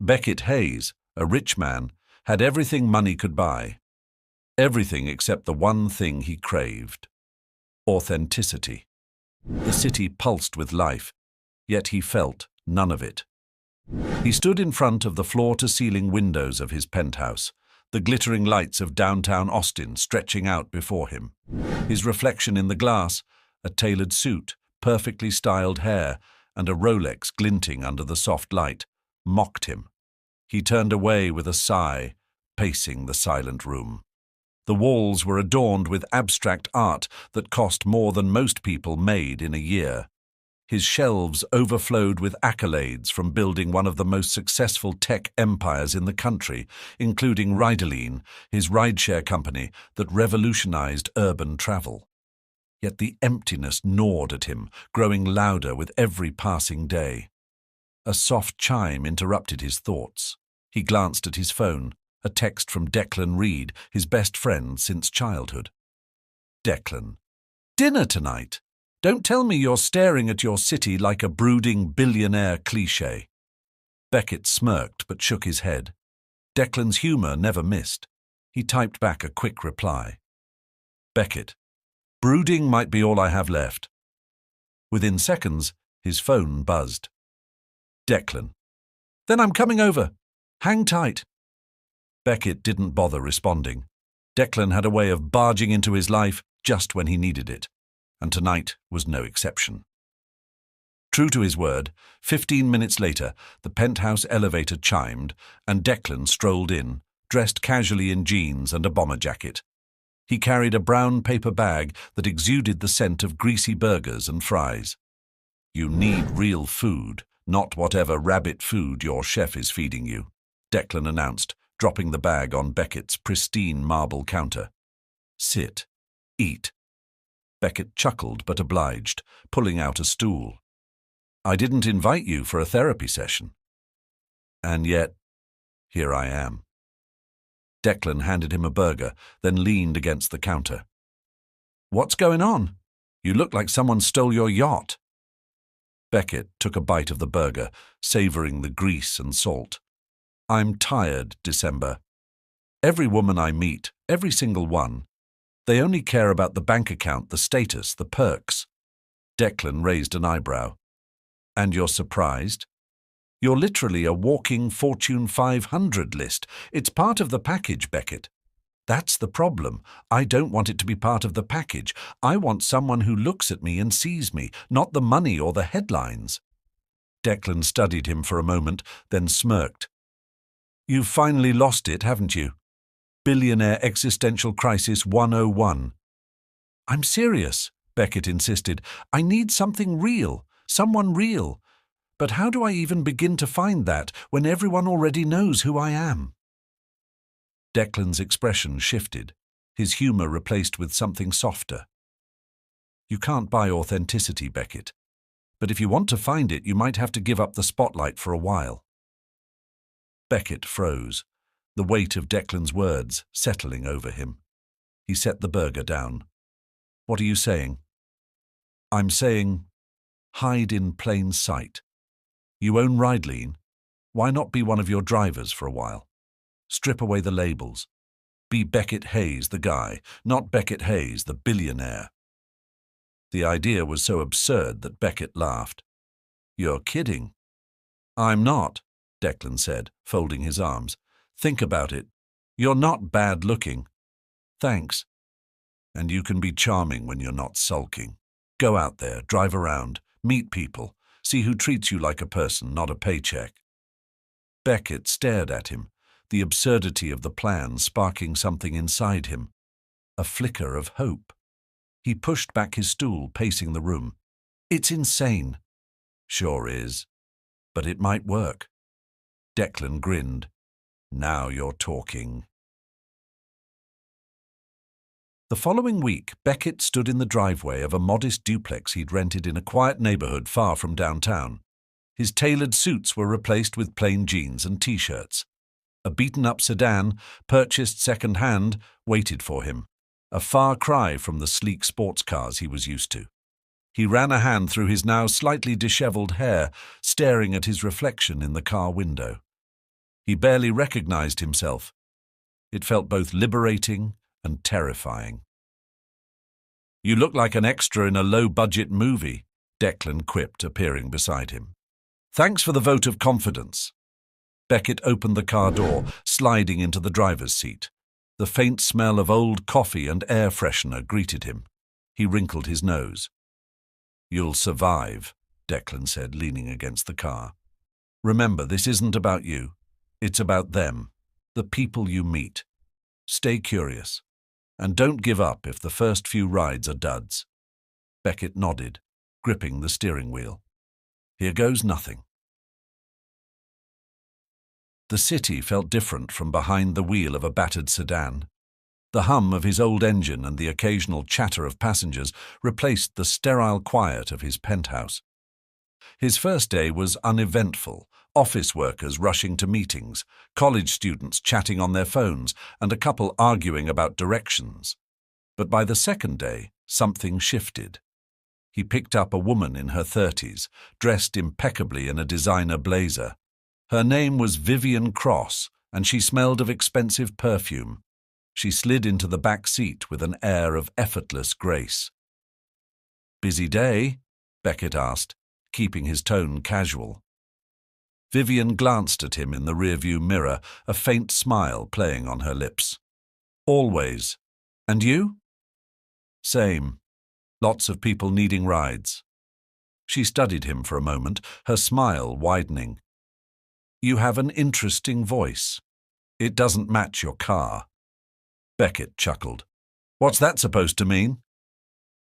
Beckett Hayes, a rich man, had everything money could buy. Everything except the one thing he craved: authenticity. The city pulsed with life, yet he felt none of it. He stood in front of the floor-to-ceiling windows of his penthouse, the glittering lights of downtown Austin stretching out before him. His reflection in the glass, a tailored suit, perfectly styled hair, and a Rolex glinting under the soft light, mocked him. He turned away with a sigh, pacing the silent room. The walls were adorned with abstract art that cost more than most people made in a year. His shelves overflowed with accolades from building one of the most successful tech empires in the country, including Rideline, his rideshare company that revolutionized urban travel. Yet the emptiness gnawed at him, growing louder with every passing day. A soft chime interrupted his thoughts. He glanced at his phone, a text from Declan Reed, his best friend since childhood. Declan. "Dinner tonight. Don't tell me you're staring at your city like a brooding billionaire cliché." Beckett smirked but shook his head. Declan's humour never missed. He typed back a quick reply. Beckett. "Brooding might be all I have left." Within seconds, his phone buzzed. Declan. "Then I'm coming over. Hang tight." Beckett didn't bother responding. Declan had a way of barging into his life just when he needed it, and tonight was no exception. True to his word, 15 minutes later, the penthouse elevator chimed, and Declan strolled in, dressed casually in jeans and a bomber jacket. He carried a brown paper bag that exuded the scent of greasy burgers and fries. "You need real food, not whatever rabbit food your chef is feeding you," Declan announced, dropping the bag on Beckett's pristine marble counter. "Sit. Eat." Beckett chuckled but obliged, pulling out a stool. "I didn't invite you for a therapy session." "And yet, here I am." Declan handed him a burger, then leaned against the counter. "What's going on? You look like someone stole your yacht." Beckett took a bite of the burger, savouring the grease and salt. "I'm tired, December. Every woman I meet, every single one, they only care about the bank account, the status, the perks." Declan raised an eyebrow. "And you're surprised? You're literally a walking Fortune 500 list. It's part of the package, Beckett. That's the problem. I don't want it to be part of the package. I want someone who looks at me and sees me, not the money or the headlines." Declan studied him for a moment, then smirked. "You've finally lost it, haven't you? Billionaire Existential Crisis 101. "I'm serious," Beckett insisted. "I need something real, someone real. But how do I even begin to find that when everyone already knows who I am?" Declan's expression shifted, his humour replaced with something softer. "You can't buy authenticity, Beckett. But if you want to find it, you might have to give up the spotlight for a while." Beckett froze, the weight of Declan's words settling over him. He set the burger down. "What are you saying?" "I'm saying, hide in plain sight. You own Rideline. Why not be one of your drivers for a while? Strip away the labels. Be Beckett Hayes, the guy, not Beckett Hayes, the billionaire." The idea was so absurd that Beckett laughed. "You're kidding." "I'm not," Declan said, folding his arms. "Think about it. You're not bad-looking." "Thanks." "And you can be charming when you're not sulking. Go out there, drive around, meet people, see who treats you like a person, not a paycheck." Beckett stared at him, the absurdity of the plan sparking something inside him, a flicker of hope. He pushed back his stool, pacing the room. "It's insane." "Sure is. But it might work." Declan grinned. "Now you're talking." The following week, Beckett stood in the driveway of a modest duplex he'd rented in a quiet neighborhood far from downtown. His tailored suits were replaced with plain jeans and T-shirts. A beaten-up sedan, purchased second-hand, waited for him, a far cry from the sleek sports cars he was used to. He ran a hand through his now slightly disheveled hair, staring at his reflection in the car window. He barely recognized himself. It felt both liberating and terrifying. "You look like an extra in a low-budget movie," Declan quipped, appearing beside him. "Thanks for the vote of confidence." Beckett opened the car door, sliding into the driver's seat. The faint smell of old coffee and air freshener greeted him. He wrinkled his nose. "You'll survive," Declan said, leaning against the car. "Remember, this isn't about you. It's about them, the people you meet. Stay curious, and don't give up if the first few rides are duds." Beckett nodded, gripping the steering wheel. "Here goes nothing." The city felt different from behind the wheel of a battered sedan. The hum of his old engine and the occasional chatter of passengers replaced the sterile quiet of his penthouse. His first day was uneventful, office workers rushing to meetings, college students chatting on their phones, and a couple arguing about directions. But by the second day, something shifted. He picked up a woman in her 30s, dressed impeccably in a designer blazer. Her name was Vivian Cross, and she smelled of expensive perfume. She slid into the back seat with an air of effortless grace. "Busy day?" Beckett asked, keeping his tone casual. Vivian glanced at him in the rearview mirror, a faint smile playing on her lips. "Always. And you?" "Same. Lots of people needing rides." She studied him for a moment, her smile widening. "You have an interesting voice. It doesn't match your car." Beckett chuckled. "What's that supposed to mean?"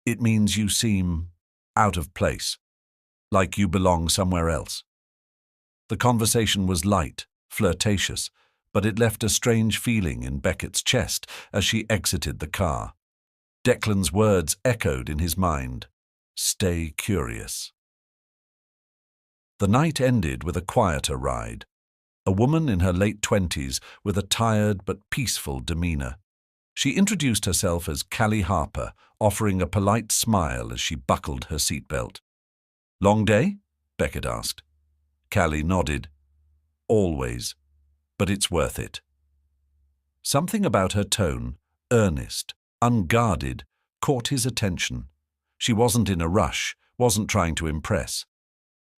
"It means you seem out of place, like you belong somewhere else." The conversation was light, flirtatious, but it left a strange feeling in Beckett's chest as she exited the car. Declan's words echoed in his mind. "Stay curious." The night ended with a quieter ride. A woman in her late 20s with a tired but peaceful demeanor. She introduced herself as Callie Harper, offering a polite smile as she buckled her seatbelt. "Long day?" Beckett asked. Callie nodded. "Always, but it's worth it." Something about her tone, earnest, unguarded, caught his attention. She wasn't in a rush, wasn't trying to impress.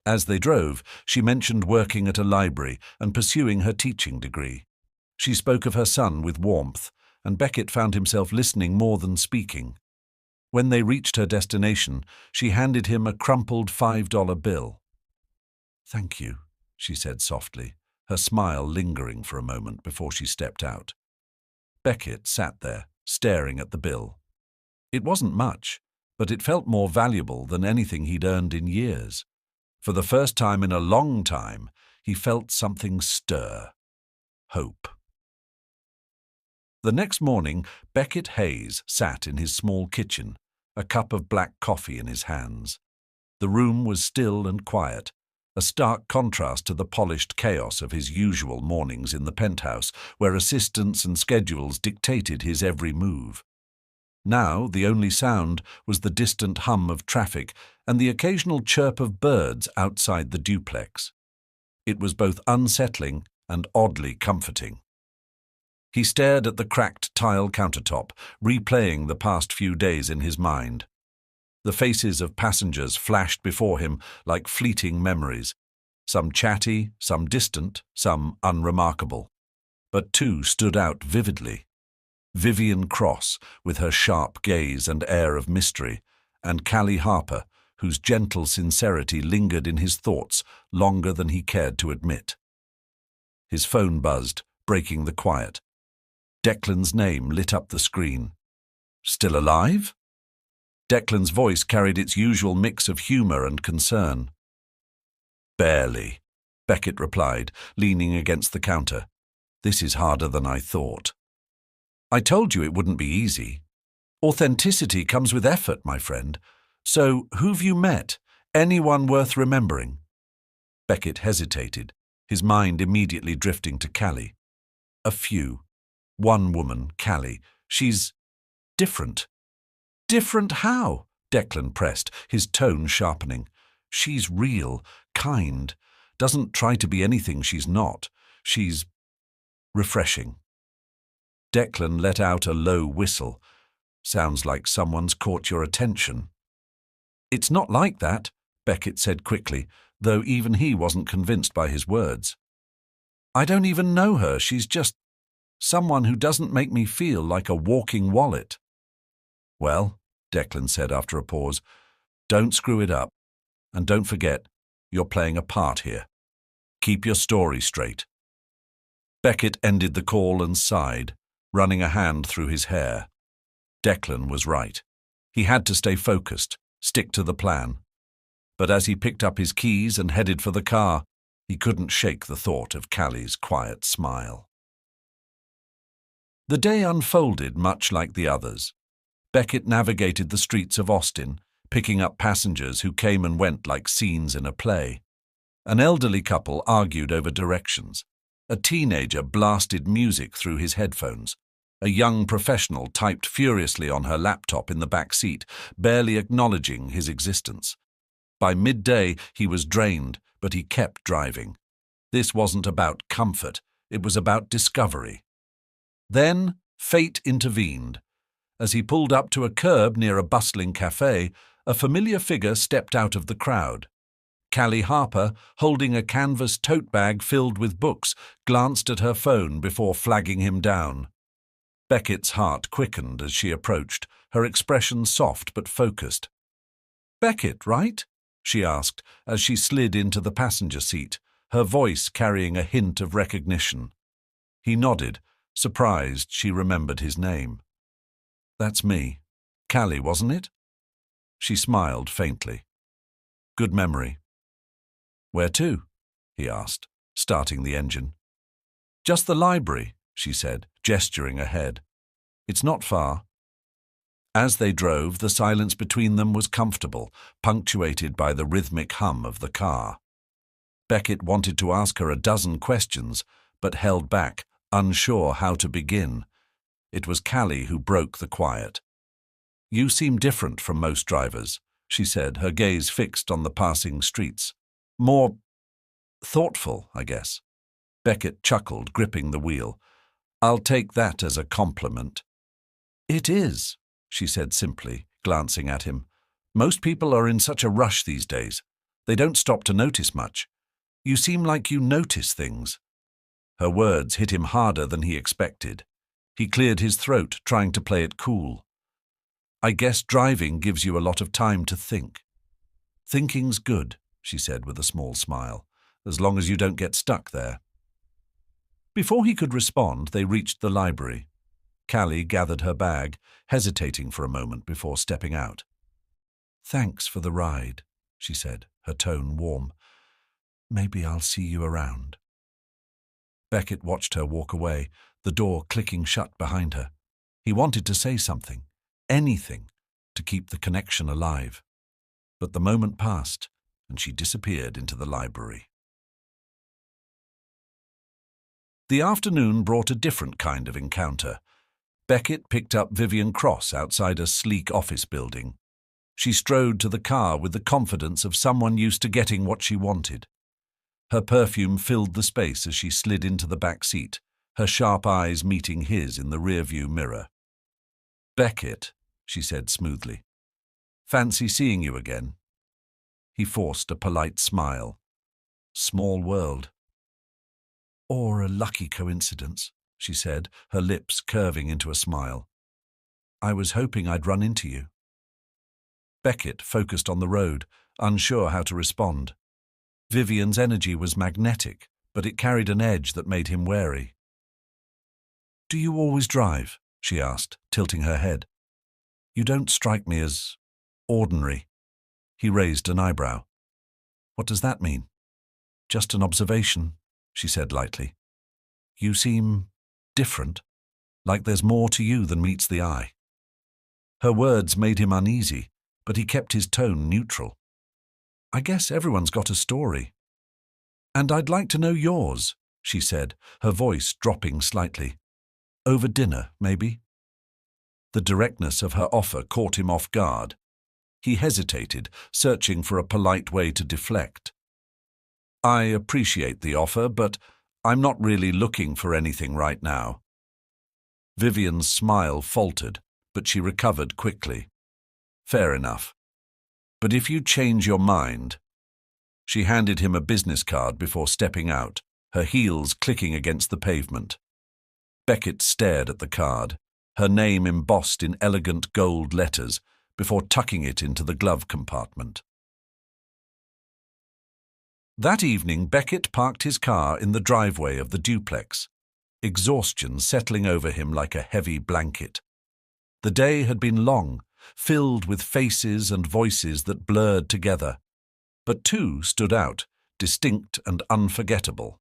As they drove, she mentioned working at a library and pursuing her teaching degree. She spoke of her son with warmth, and Beckett found himself listening more than speaking. When they reached her destination, she handed him a crumpled $5 bill. "Thank you," she said softly, her smile lingering for a moment before she stepped out. Beckett sat there, staring at the bill. It wasn't much, but it felt more valuable than anything he'd earned in years. For the first time in a long time, he felt something stir. Hope. The next morning, Beckett Hayes sat in his small kitchen, a cup of black coffee in his hands. The room was still and quiet, a stark contrast to the polished chaos of his usual mornings in the penthouse, where assistants and schedules dictated his every move. Now the only sound was the distant hum of traffic and the occasional chirp of birds outside the duplex. It was both unsettling and oddly comforting. He stared at the cracked tile countertop, replaying the past few days in his mind. The faces of passengers flashed before him like fleeting memories, some chatty, some distant, some unremarkable. But two stood out vividly. Vivian Cross, with her sharp gaze and air of mystery, and Callie Harper, whose gentle sincerity lingered in his thoughts longer than he cared to admit. His phone buzzed, breaking the quiet. Declan's name lit up the screen. "Still alive?" Declan's voice carried its usual mix of humor and concern. "Barely," Beckett replied, leaning against the counter. "This is harder than I thought." "I told you it wouldn't be easy. Authenticity comes with effort, my friend. So, who've you met? Anyone worth remembering?" Beckett hesitated, his mind immediately drifting to Callie. "A few. One woman, Callie. She's different." "Different how?" Declan pressed, his tone sharpening. "She's real, kind, doesn't try to be anything she's not. She's refreshing. Declan let out a low whistle. Sounds like someone's caught your attention. It's not like that, Beckett said quickly, though even he wasn't convinced by his words. I don't even know her. She's just someone who doesn't make me feel like a walking wallet. Well, Declan said after a pause, don't screw it up. And don't forget, you're playing a part here. Keep your story straight. Beckett ended the call and sighed, running a hand through his hair. Declan was right. He had to stay focused, stick to the plan. But as he picked up his keys and headed for the car, he couldn't shake the thought of Callie's quiet smile. The day unfolded much like the others. Beckett navigated the streets of Austin, picking up passengers who came and went like scenes in a play. An elderly couple argued over directions. A teenager blasted music through his headphones. A young professional typed furiously on her laptop in the back seat, barely acknowledging his existence. By midday, he was drained, but he kept driving. This wasn't about comfort, it was about discovery. Then, fate intervened. As he pulled up to a curb near a bustling cafe, a familiar figure stepped out of the crowd. Callie Harper, holding a canvas tote bag filled with books, glanced at her phone before flagging him down. Beckett's heart quickened as she approached, her expression soft but focused. "Beckett, right?" she asked as she slid into the passenger seat, her voice carrying a hint of recognition. He nodded, surprised she remembered his name. "That's me. Callie, wasn't it?" She smiled faintly. "Good memory." "Where to?" he asked, starting the engine. "Just the library," she said, gesturing ahead. "It's not far." As they drove, the silence between them was comfortable, punctuated by the rhythmic hum of the car. Beckett wanted to ask her a dozen questions, but held back, unsure how to begin. It was Callie who broke the quiet. "You seem different from most drivers," she said, her gaze fixed on the passing streets. "More thoughtful, I guess." Beckett chuckled, gripping the wheel. "I'll take that as a compliment." "It is," she said simply, glancing at him. "Most people are in such a rush these days. They don't stop to notice much. You seem like you notice things." Her words hit him harder than he expected. He cleared his throat, trying to play it cool. "I guess driving gives you a lot of time to think." "Thinking's good," she said with a small smile, "as long as you don't get stuck there." Before he could respond, they reached the library. Callie gathered her bag, hesitating for a moment before stepping out. "Thanks for the ride," she said, her tone warm. "Maybe I'll see you around." Beckett watched her walk away, the door clicking shut behind her. He wanted to say something, anything, to keep the connection alive. But the moment passed, and she disappeared into the library. The afternoon brought a different kind of encounter. Beckett picked up Vivian Cross outside a sleek office building. She strode to the car with the confidence of someone used to getting what she wanted. Her perfume filled the space as she slid into the back seat, her sharp eyes meeting his in the rearview mirror. "Beckett," she said smoothly. "Fancy seeing you again." He forced a polite smile. "Small world." "Or a lucky coincidence," she said, her lips curving into a smile. "I was hoping I'd run into you." Beckett focused on the road, unsure how to respond. Vivian's energy was magnetic, but it carried an edge that made him wary. "Do you always drive?" she asked, tilting her head. "You don't strike me as ordinary." He raised an eyebrow. "What does that mean?" "Just an observation," she said lightly. "You seem different, like there's more to you than meets the eye." Her words made him uneasy, but he kept his tone neutral. "I guess everyone's got a story." "And I'd like to know yours," she said, her voice dropping slightly. "Over dinner, maybe?" The directness of her offer caught him off guard. He hesitated, searching for a polite way to deflect. "I appreciate the offer, but I'm not really looking for anything right now. Vivian's smile faltered, but she recovered quickly. Fair enough. But if you change your mind... She handed him a business card before stepping out, her heels clicking against the pavement. Beckett stared at the card, her name embossed in elegant gold letters, before tucking it into the glove compartment. That evening, Beckett parked his car in the driveway of the duplex, exhaustion settling over him like a heavy blanket. The day had been long, filled with faces and voices that blurred together. But two stood out, distinct and unforgettable.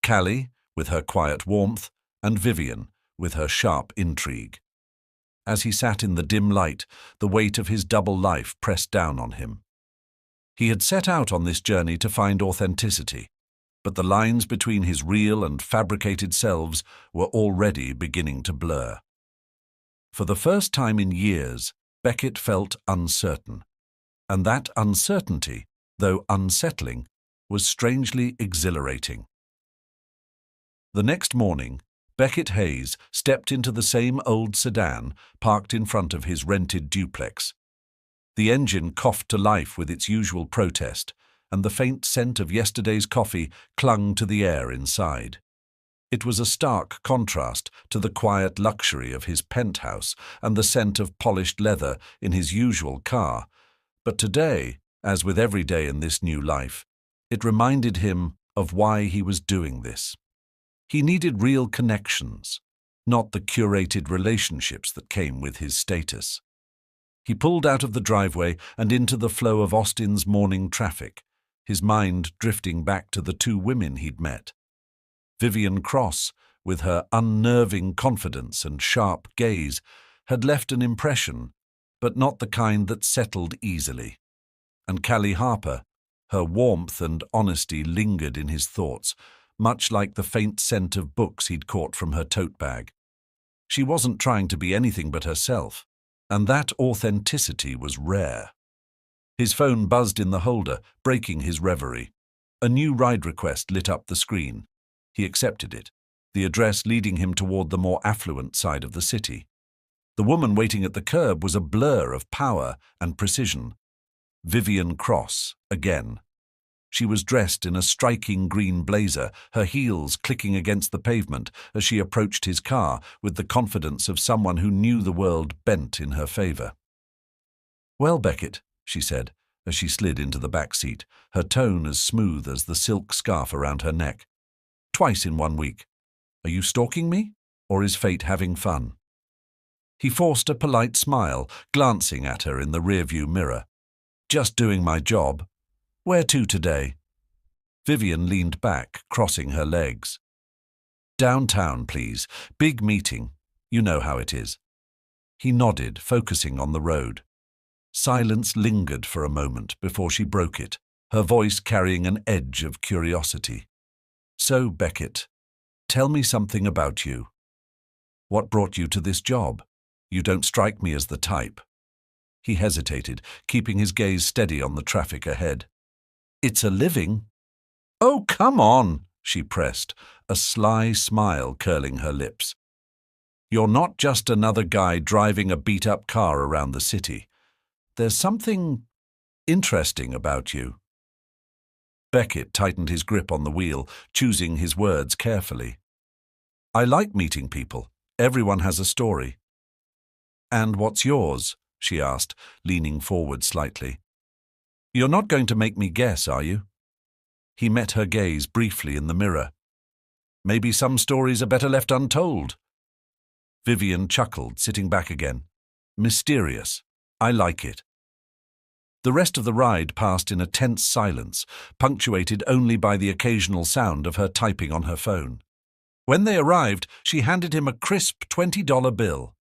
Callie, with her quiet warmth, and Vivian, with her sharp intrigue. As he sat in the dim light, the weight of his double life pressed down on him. He had set out on this journey to find authenticity, but the lines between his real and fabricated selves were already beginning to blur. For the first time in years, Beckett felt uncertain, and that uncertainty, though unsettling, was strangely exhilarating. The next morning, Beckett Hayes stepped into the same old sedan parked in front of his rented duplex. The engine coughed to life with its usual protest, and the faint scent of yesterday's coffee clung to the air inside. It was a stark contrast to the quiet luxury of his penthouse and the scent of polished leather in his usual car, but today, as with every day in this new life, it reminded him of why he was doing this. He needed real connections, not the curated relationships that came with his status. He pulled out of the driveway and into the flow of Austin's morning traffic, his mind drifting back to the two women he'd met. Vivian Cross, with her unnerving confidence and sharp gaze, had left an impression, but not the kind that settled easily. And Callie Harper, her warmth and honesty lingered in his thoughts, much like the faint scent of books he'd caught from her tote bag. She wasn't trying to be anything but herself, and that authenticity was rare. His phone buzzed in the holder, breaking his reverie. A new ride request lit up the screen. He accepted it, the address leading him toward the more affluent side of the city. The woman waiting at the curb was a blur of power and precision. Vivian Cross, again. She was dressed in a striking green blazer, her heels clicking against the pavement as she approached his car with the confidence of someone who knew the world bent in her favor. "Well, Beckett," she said, as she slid into the back seat, her tone as smooth as the silk scarf around her neck. "Twice in 1 week. Are you stalking me, or is fate having fun?" He forced a polite smile, glancing at her in the rearview mirror. "Just doing my job. Where to today?" Vivian leaned back, crossing her legs. "Downtown, please. Big meeting. You know how it is." He nodded, focusing on the road. Silence lingered for a moment before she broke it, her voice carrying an edge of curiosity. "So, Beckett, tell me something about you. What brought you to this job? You don't strike me as the type." He hesitated, keeping his gaze steady on the traffic ahead. "It's a living." "Oh, come on," she pressed, a sly smile curling her lips. "You're not just another guy driving a beat-up car around the city. There's something interesting about you." Beckett tightened his grip on the wheel, choosing his words carefully. "I like meeting people. Everyone has a story." "And what's yours?" she asked, leaning forward slightly. "You're not going to make me guess, are you?" He met her gaze briefly in the mirror. "Maybe some stories are better left untold." Vivian chuckled, sitting back again. "Mysterious. I like it." The rest of the ride passed in a tense silence, punctuated only by the occasional sound of her typing on her phone. When they arrived, she handed him a crisp $20 bill.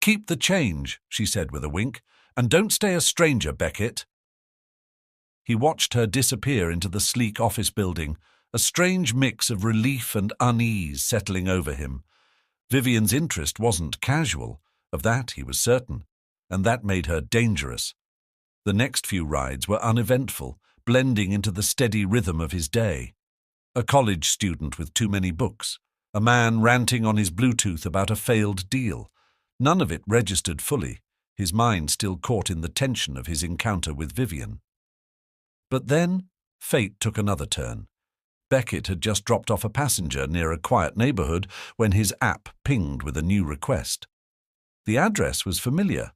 "Keep the change," she said with a wink, "and don't stay a stranger, Beckett." He watched her disappear into the sleek office building, a strange mix of relief and unease settling over him. Vivian's interest wasn't casual, of that he was certain, and that made her dangerous. The next few rides were uneventful, blending into the steady rhythm of his day. A college student with too many books. A man ranting on his Bluetooth about a failed deal. None of it registered fully, his mind still caught in the tension of his encounter with Vivian. But then, fate took another turn. Beckett had just dropped off a passenger near a quiet neighborhood when his app pinged with a new request. The address was familiar,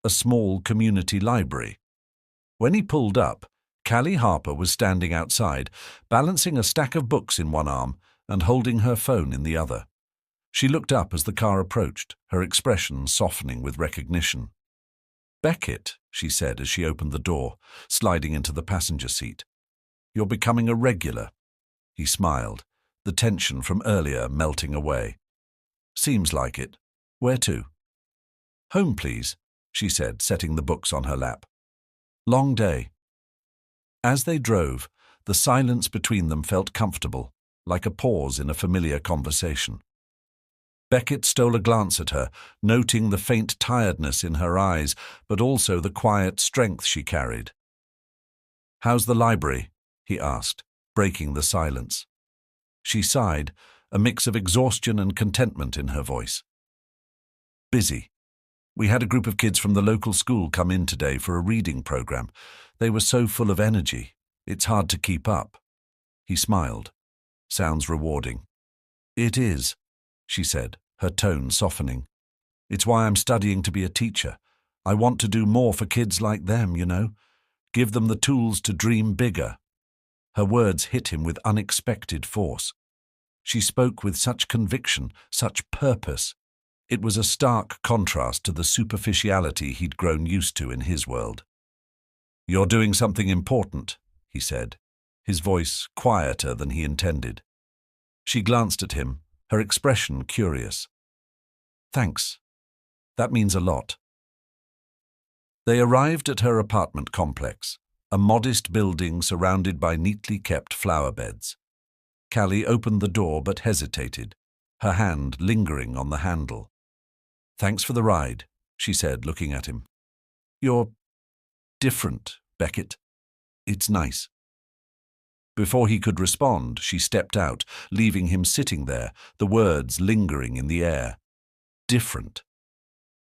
a small community library. When he pulled up, Callie Harper was standing outside, balancing a stack of books in one arm and holding her phone in the other. She looked up as the car approached, her expression softening with recognition. "Beckett," she said as she opened the door, sliding into the passenger seat. "You're becoming a regular." He smiled, the tension from earlier melting away. "Seems like it. Where to?" "Home, please," she said, setting the books on her lap. "Long day." As they drove, the silence between them felt comfortable, like a pause in a familiar conversation. Beckett stole a glance at her, noting the faint tiredness in her eyes, but also the quiet strength she carried. "How's the library?" he asked, breaking the silence. She sighed, a mix of exhaustion and contentment in her voice. "Busy. We had a group of kids from the local school come in today for a reading program. They were so full of energy. It's hard to keep up." He smiled. "Sounds rewarding." "It is," she said, her tone softening. "It's why I'm studying to be a teacher. I want to do more for kids like them, you know. Give them the tools to dream bigger." Her words hit him with unexpected force. She spoke with such conviction, such purpose. It was a stark contrast to the superficiality he'd grown used to in his world. "You're doing something important," he said, his voice quieter than he intended. She glanced at him, her expression curious. "Thanks. That means a lot." They arrived at her apartment complex, a modest building surrounded by neatly kept flower beds. Callie opened the door but hesitated, her hand lingering on the handle. "Thanks for the ride," she said, looking at him. "You're different, Beckett. It's nice." Before he could respond, she stepped out, leaving him sitting there, the words lingering in the air. Different.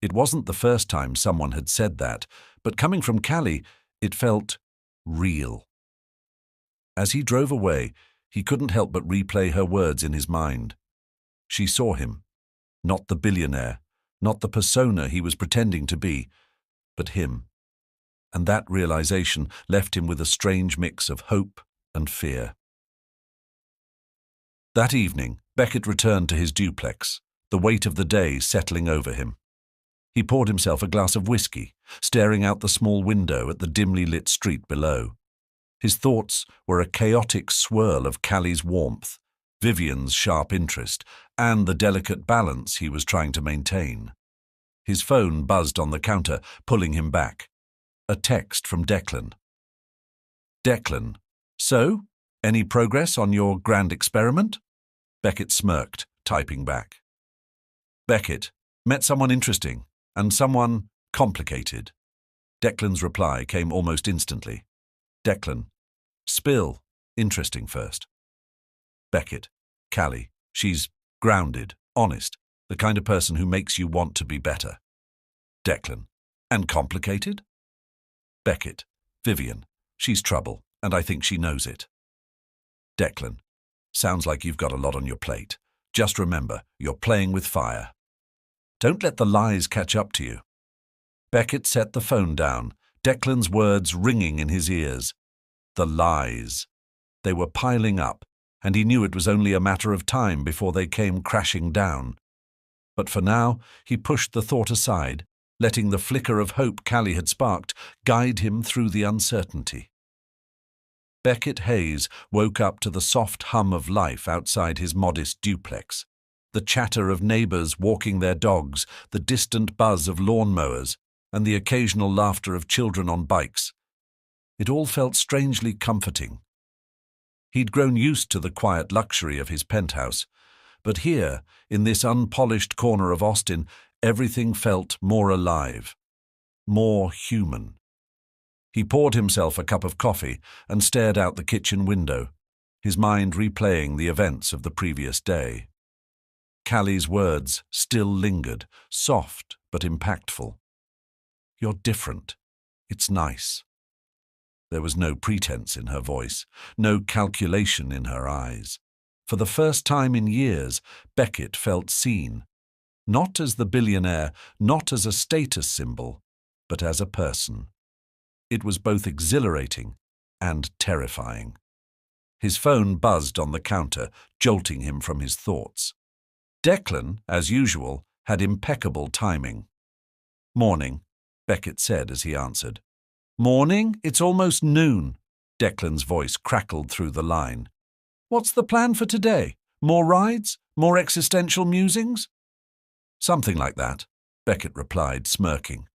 It wasn't the first time someone had said that, but coming from Callie, it felt real. As he drove away, he couldn't help but replay her words in his mind. She saw him, not the billionaire, not the persona he was pretending to be, but him. And that realization left him with a strange mix of hope and fear. That evening, Beckett returned to his duplex, the weight of the day settling over him. He poured himself a glass of whiskey, staring out the small window at the dimly lit street below. His thoughts were a chaotic swirl of Callie's warmth, Vivian's sharp interest, and the delicate balance he was trying to maintain. His phone buzzed on the counter, pulling him back. A text from Declan. "Declan, so, any progress on your grand experiment?" Beckett smirked, typing back. "Beckett, met someone interesting, and someone complicated." Declan's reply came almost instantly. Declan, "Spill, interesting first." Beckett, "Callie, she's grounded, honest, the kind of person who makes you want to be better." Declan, "And complicated?" Beckett, "Vivian, she's trouble, and I think she knows it." Declan, "Sounds like you've got a lot on your plate. Just remember, you're playing with fire. Don't let the lies catch up to you." Beckett set the phone down, Declan's words ringing in his ears. The lies. They were piling up, and he knew it was only a matter of time before they came crashing down. But for now, he pushed the thought aside, letting the flicker of hope Callie had sparked guide him through the uncertainty. Beckett Hayes woke up to the soft hum of life outside his modest duplex, the chatter of neighbors walking their dogs, the distant buzz of lawnmowers, and the occasional laughter of children on bikes. It all felt strangely comforting. He'd grown used to the quiet luxury of his penthouse, but here, in this unpolished corner of Austin, everything felt more alive, more human. He poured himself a cup of coffee and stared out the kitchen window, his mind replaying the events of the previous day. Callie's words still lingered, soft but impactful. "You're different. It's nice." There was no pretense in her voice, no calculation in her eyes. For the first time in years, Beckett felt seen, not as the billionaire, not as a status symbol, but as a person. It was both exhilarating and terrifying. His phone buzzed on the counter, jolting him from his thoughts. Declan, as usual, had impeccable timing. "Morning," Beckett said as he answered. "Morning? It's almost noon." Declan's voice crackled through the line. "What's the plan for today? More rides? More existential musings?" "Something like that," Beckett replied, smirking.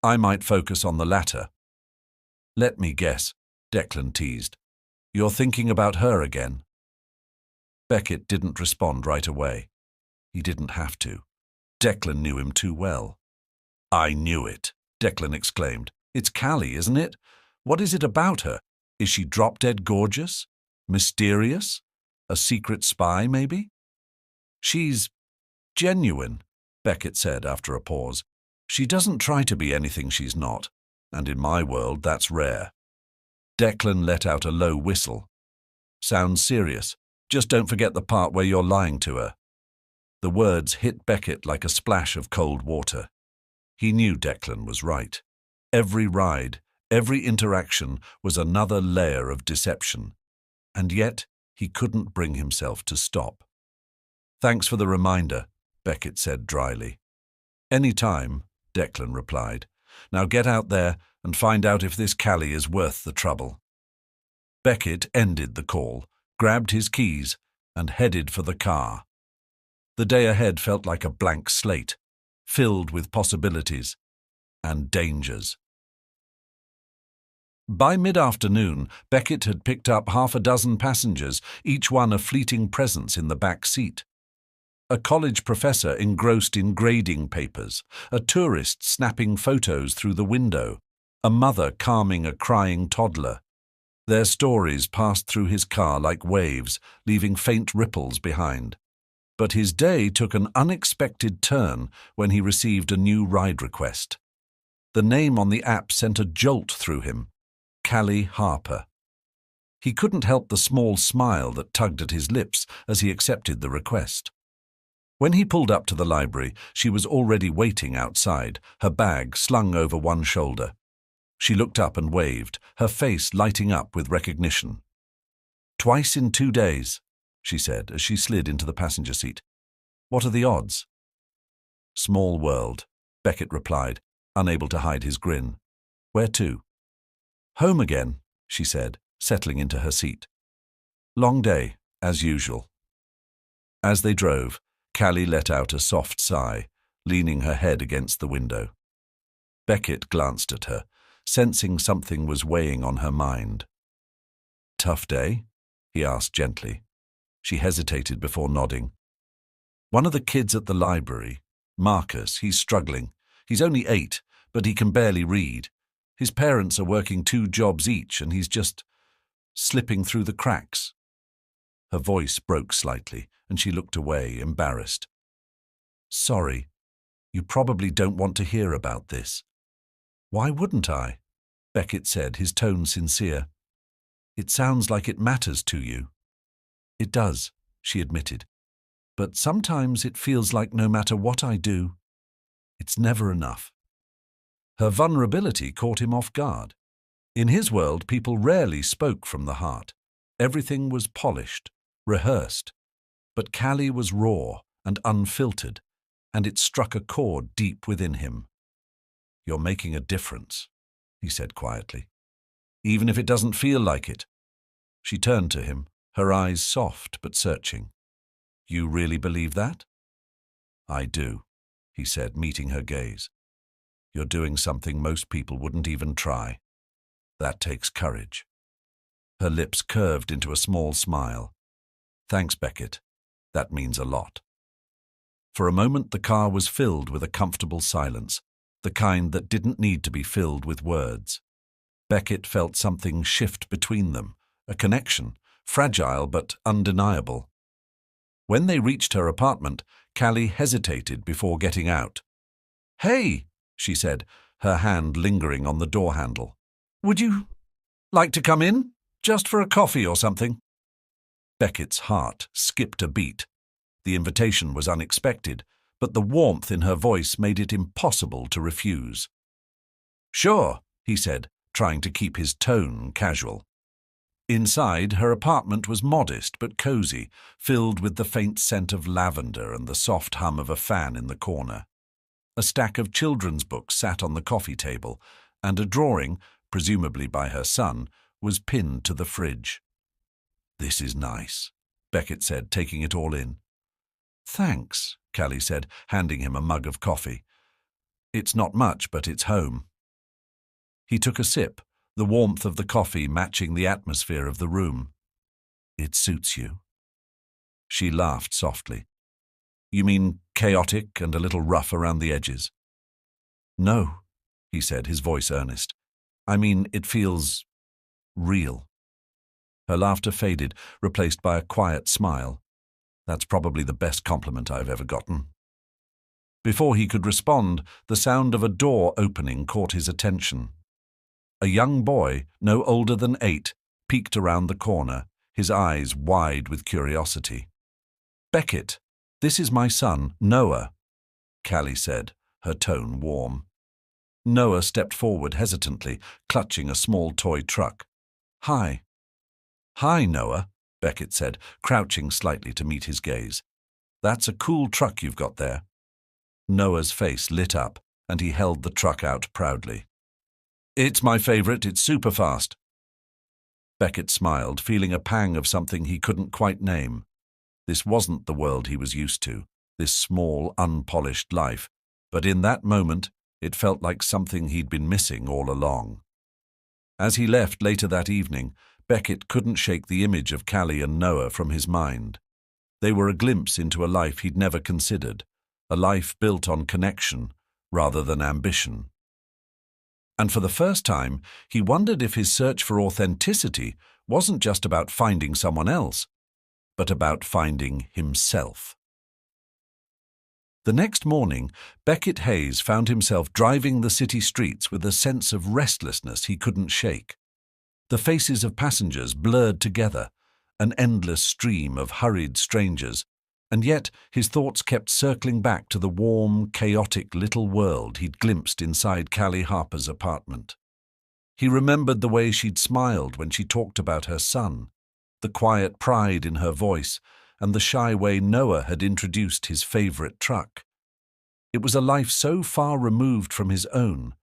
"I might focus on the latter." "Let me guess," Declan teased. "You're thinking about her again?" Beckett didn't respond right away. He didn't have to. Declan knew him too well. "I knew it," Declan exclaimed. "It's Callie, isn't it? What is it about her? Is she drop-dead gorgeous? Mysterious? A secret spy, maybe?" "She's genuine," Beckett said after a pause. "She doesn't try to be anything she's not, and in my world that's rare." Declan let out a low whistle. "Sounds serious. Just don't forget the part where you're lying to her." The words hit Beckett like a splash of cold water. He knew Declan was right. Every ride, every interaction was another layer of deception, and yet he couldn't bring himself to stop. "Thanks for the reminder," Beckett said dryly. "Any time," Declan replied. "Now get out there and find out if this Callie is worth the trouble." Beckett ended the call, grabbed his keys, and headed for the car. The day ahead felt like a blank slate, filled with possibilities and dangers. By mid-afternoon, Beckett had picked up half a dozen passengers, each one a fleeting presence in the back seat. A college professor engrossed in grading papers, a tourist snapping photos through the window, a mother calming a crying toddler. Their stories passed through his car like waves, leaving faint ripples behind. But his day took an unexpected turn when he received a new ride request. The name on the app sent a jolt through him. Callie Harper. He couldn't help the small smile that tugged at his lips as he accepted the request. When he pulled up to the library, she was already waiting outside, her bag slung over one shoulder. She looked up and waved, her face lighting up with recognition. "Twice in 2 days," she said as she slid into the passenger seat. "What are the odds?" "Small world," Beckett replied, unable to hide his grin. "Where to?" "Home again," she said, settling into her seat. "Long day, as usual." As they drove, Callie let out a soft sigh, leaning her head against the window. Beckett glanced at her, sensing something was weighing on her mind. "Tough day?" he asked gently. She hesitated before nodding. "One of the kids at the library, Marcus, he's struggling. He's only 8, but he can barely read. His parents are working 2 jobs each, and he's just slipping through the cracks." Her voice broke slightly, and she looked away, embarrassed. "Sorry, you probably don't want to hear about this." "Why wouldn't I?" Beckett said, his tone sincere. "It sounds like it matters to you." "It does," she admitted. "But sometimes it feels like no matter what I do, it's never enough." Her vulnerability caught him off guard. In his world, people rarely spoke from the heart. Everything was polished, rehearsed. But Callie was raw and unfiltered, and it struck a chord deep within him. "You're making a difference," he said quietly. "Even if it doesn't feel like it." She turned to him, her eyes soft but searching. "You really believe that?" "I do," he said, meeting her gaze. "You're doing something most people wouldn't even try. That takes courage." Her lips curved into a small smile. "Thanks, Beckett. That means a lot." For a moment the car was filled with a comfortable silence, the kind that didn't need to be filled with words. Beckett felt something shift between them, a connection, fragile but undeniable. When they reached her apartment, Callie hesitated before getting out. "Hey," she said, her hand lingering on the door handle. "Would you like to come in? Just for a coffee or something?" Beckett's heart skipped a beat. The invitation was unexpected, but the warmth in her voice made it impossible to refuse. "Sure," he said, trying to keep his tone casual. Inside, her apartment was modest but cozy, filled with the faint scent of lavender and the soft hum of a fan in the corner. A stack of children's books sat on the coffee table, and a drawing, presumably by her son, was pinned to the fridge. "This is nice," Beckett said, taking it all in. "Thanks," Callie said, handing him a mug of coffee. "It's not much, but it's home." He took a sip, the warmth of the coffee matching the atmosphere of the room. "It suits you." She laughed softly. "You mean chaotic and a little rough around the edges?" "No," he said, his voice earnest. "I mean, it feels real." Her laughter faded, replaced by a quiet smile. "That's probably the best compliment I've ever gotten." Before he could respond, the sound of a door opening caught his attention. A young boy, no older than 8, peeked around the corner, his eyes wide with curiosity. "Beckett, this is my son, Noah," Callie said, her tone warm. Noah stepped forward hesitantly, clutching a small toy truck. "Hi." "Hi, Noah," Beckett said, crouching slightly to meet his gaze. "That's a cool truck you've got there." Noah's face lit up, and he held the truck out proudly. "It's my favorite. It's super fast." Beckett smiled, feeling a pang of something he couldn't quite name. This wasn't the world he was used to, this small, unpolished life, but in that moment it felt like something he'd been missing all along. As he left later that evening, Beckett couldn't shake the image of Callie and Noah from his mind. They were a glimpse into a life he'd never considered, a life built on connection rather than ambition. And for the first time, he wondered if his search for authenticity wasn't just about finding someone else, but about finding himself. The next morning, Beckett Hayes found himself driving the city streets with a sense of restlessness he couldn't shake. The faces of passengers blurred together, an endless stream of hurried strangers, and yet his thoughts kept circling back to the warm, chaotic little world he'd glimpsed inside Callie Harper's apartment. He remembered the way she'd smiled when she talked about her son, the quiet pride in her voice, and the shy way Noah had introduced his favorite truck. It was a life so far removed from his own,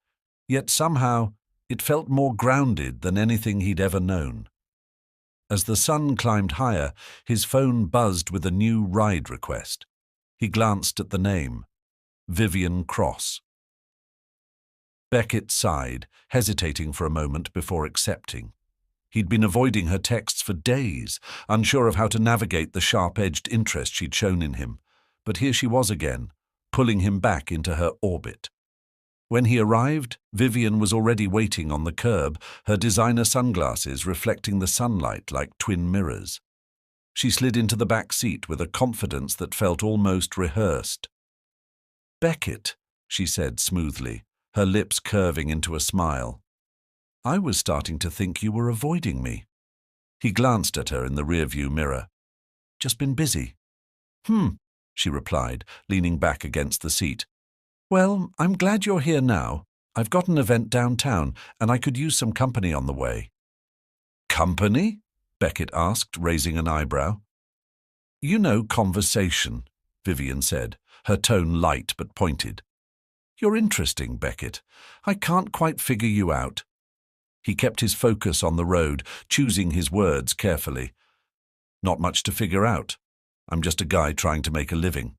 yet somehow it felt more grounded than anything he'd ever known. As the sun climbed higher, his phone buzzed with a new ride request. He glanced at the name, Vivian Cross. Beckett sighed, hesitating for a moment before accepting. He'd been avoiding her texts for days, unsure of how to navigate the sharp-edged interest she'd shown in him. But here she was again, pulling him back into her orbit. When he arrived, Vivian was already waiting on the curb, her designer sunglasses reflecting the sunlight like twin mirrors. She slid into the back seat with a confidence that felt almost rehearsed. "Beckett," she said smoothly, her lips curving into a smile. "I was starting to think you were avoiding me." He glanced at her in the rearview mirror. "Just been busy." She replied, leaning back against the seat. "Well, I'm glad you're here now. I've got an event downtown, and I could use some company on the way." "Company?" Beckett asked, raising an eyebrow. "You know, conversation," Vivian said, her tone light but pointed. "You're interesting, Beckett. I can't quite figure you out." He kept his focus on the road, choosing his words carefully. "Not much to figure out. I'm just a guy trying to make a living."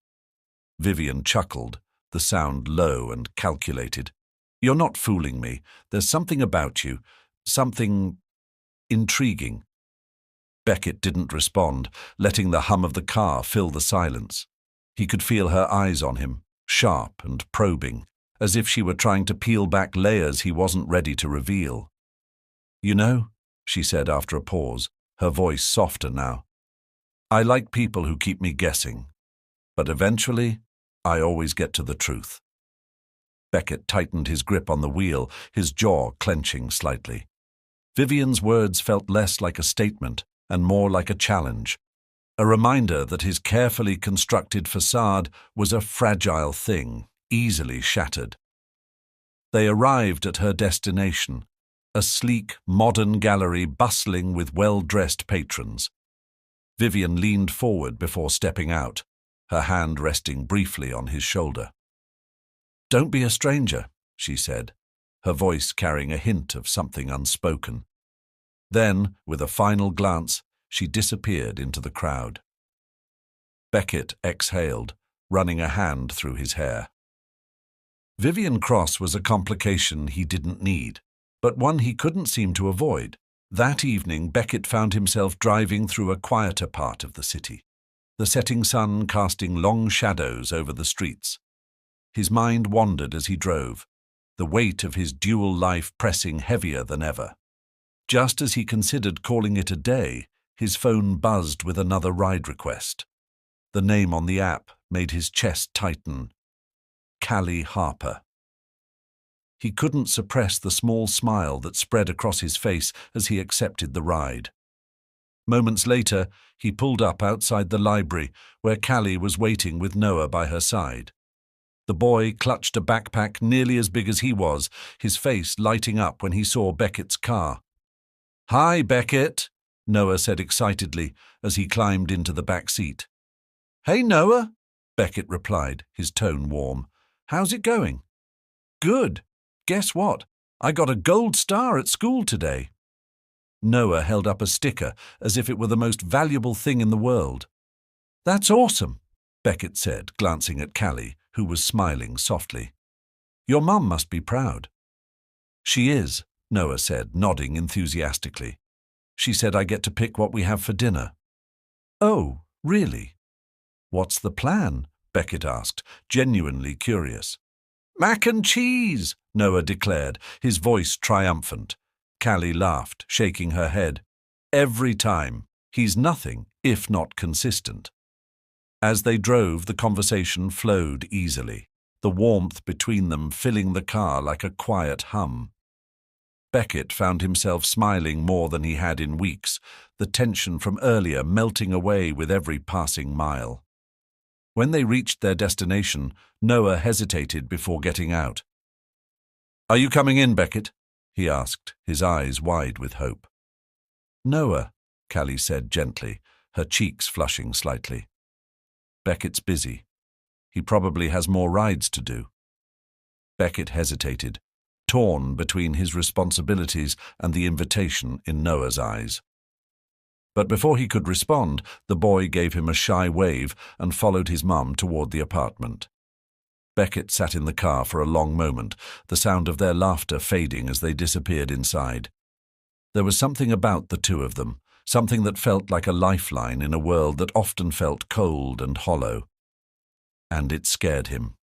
Vivian chuckled, the sound low and calculated. "You're not fooling me. There's something about you, something intriguing." Beckett didn't respond, letting the hum of the car fill the silence. He could feel her eyes on him, sharp and probing, as if she were trying to peel back layers he wasn't ready to reveal. "You know," she said after a pause, her voice softer now. "I like people who keep me guessing, but eventually, I always get to the truth." Beckett tightened his grip on the wheel, his jaw clenching slightly. Vivian's words felt less like a statement and more like a challenge, a reminder that his carefully constructed facade was a fragile thing, easily shattered. They arrived at her destination, a sleek, modern gallery bustling with well-dressed patrons. Vivian leaned forward before stepping out, her hand resting briefly on his shoulder. "Don't be a stranger," she said, her voice carrying a hint of something unspoken. Then, with a final glance, she disappeared into the crowd. Beckett exhaled, running a hand through his hair. Vivian Cross was a complication he didn't need, but one he couldn't seem to avoid. That evening, Beckett found himself driving through a quieter part of the city, the setting sun casting long shadows over the streets. His mind wandered as he drove, the weight of his dual life pressing heavier than ever. Just as he considered calling it a day, his phone buzzed with another ride request. The name on the app made his chest tighten. Callie Harper. He couldn't suppress the small smile that spread across his face as he accepted the ride. Moments later, he pulled up outside the library, where Callie was waiting with Noah by her side. The boy clutched a backpack nearly as big as he was, his face lighting up when he saw Beckett's car. "Hi, Beckett," Noah said excitedly as he climbed into the back seat. "Hey, Noah," Beckett replied, his tone warm. "How's it going?" "Good. Guess what? I got a gold star at school today." Noah held up a sticker as if it were the most valuable thing in the world. "That's awesome," Beckett said, glancing at Callie, who was smiling softly. "Your mum must be proud." "She is," Noah said, nodding enthusiastically. "She said I get to pick what we have for dinner." "Oh, really?" "What's the plan?" Beckett asked, genuinely curious. "Mac and cheese," Noah declared, his voice triumphant. Callie laughed, shaking her head. "Every time. He's nothing if not consistent." As they drove, the conversation flowed easily, the warmth between them filling the car like a quiet hum. Beckett found himself smiling more than he had in weeks, the tension from earlier melting away with every passing mile. When they reached their destination, Noah hesitated before getting out. "Are you coming in, Beckett?" he asked, his eyes wide with hope. "Noah," Callie said gently, her cheeks flushing slightly. "Beckett's busy. He probably has more rides to do." Beckett hesitated, torn between his responsibilities and the invitation in Noah's eyes. But before he could respond, the boy gave him a shy wave and followed his mum toward the apartment. Beckett sat in the car for a long moment, the sound of their laughter fading as they disappeared inside. There was something about the two of them, something that felt like a lifeline in a world that often felt cold and hollow. And it scared him.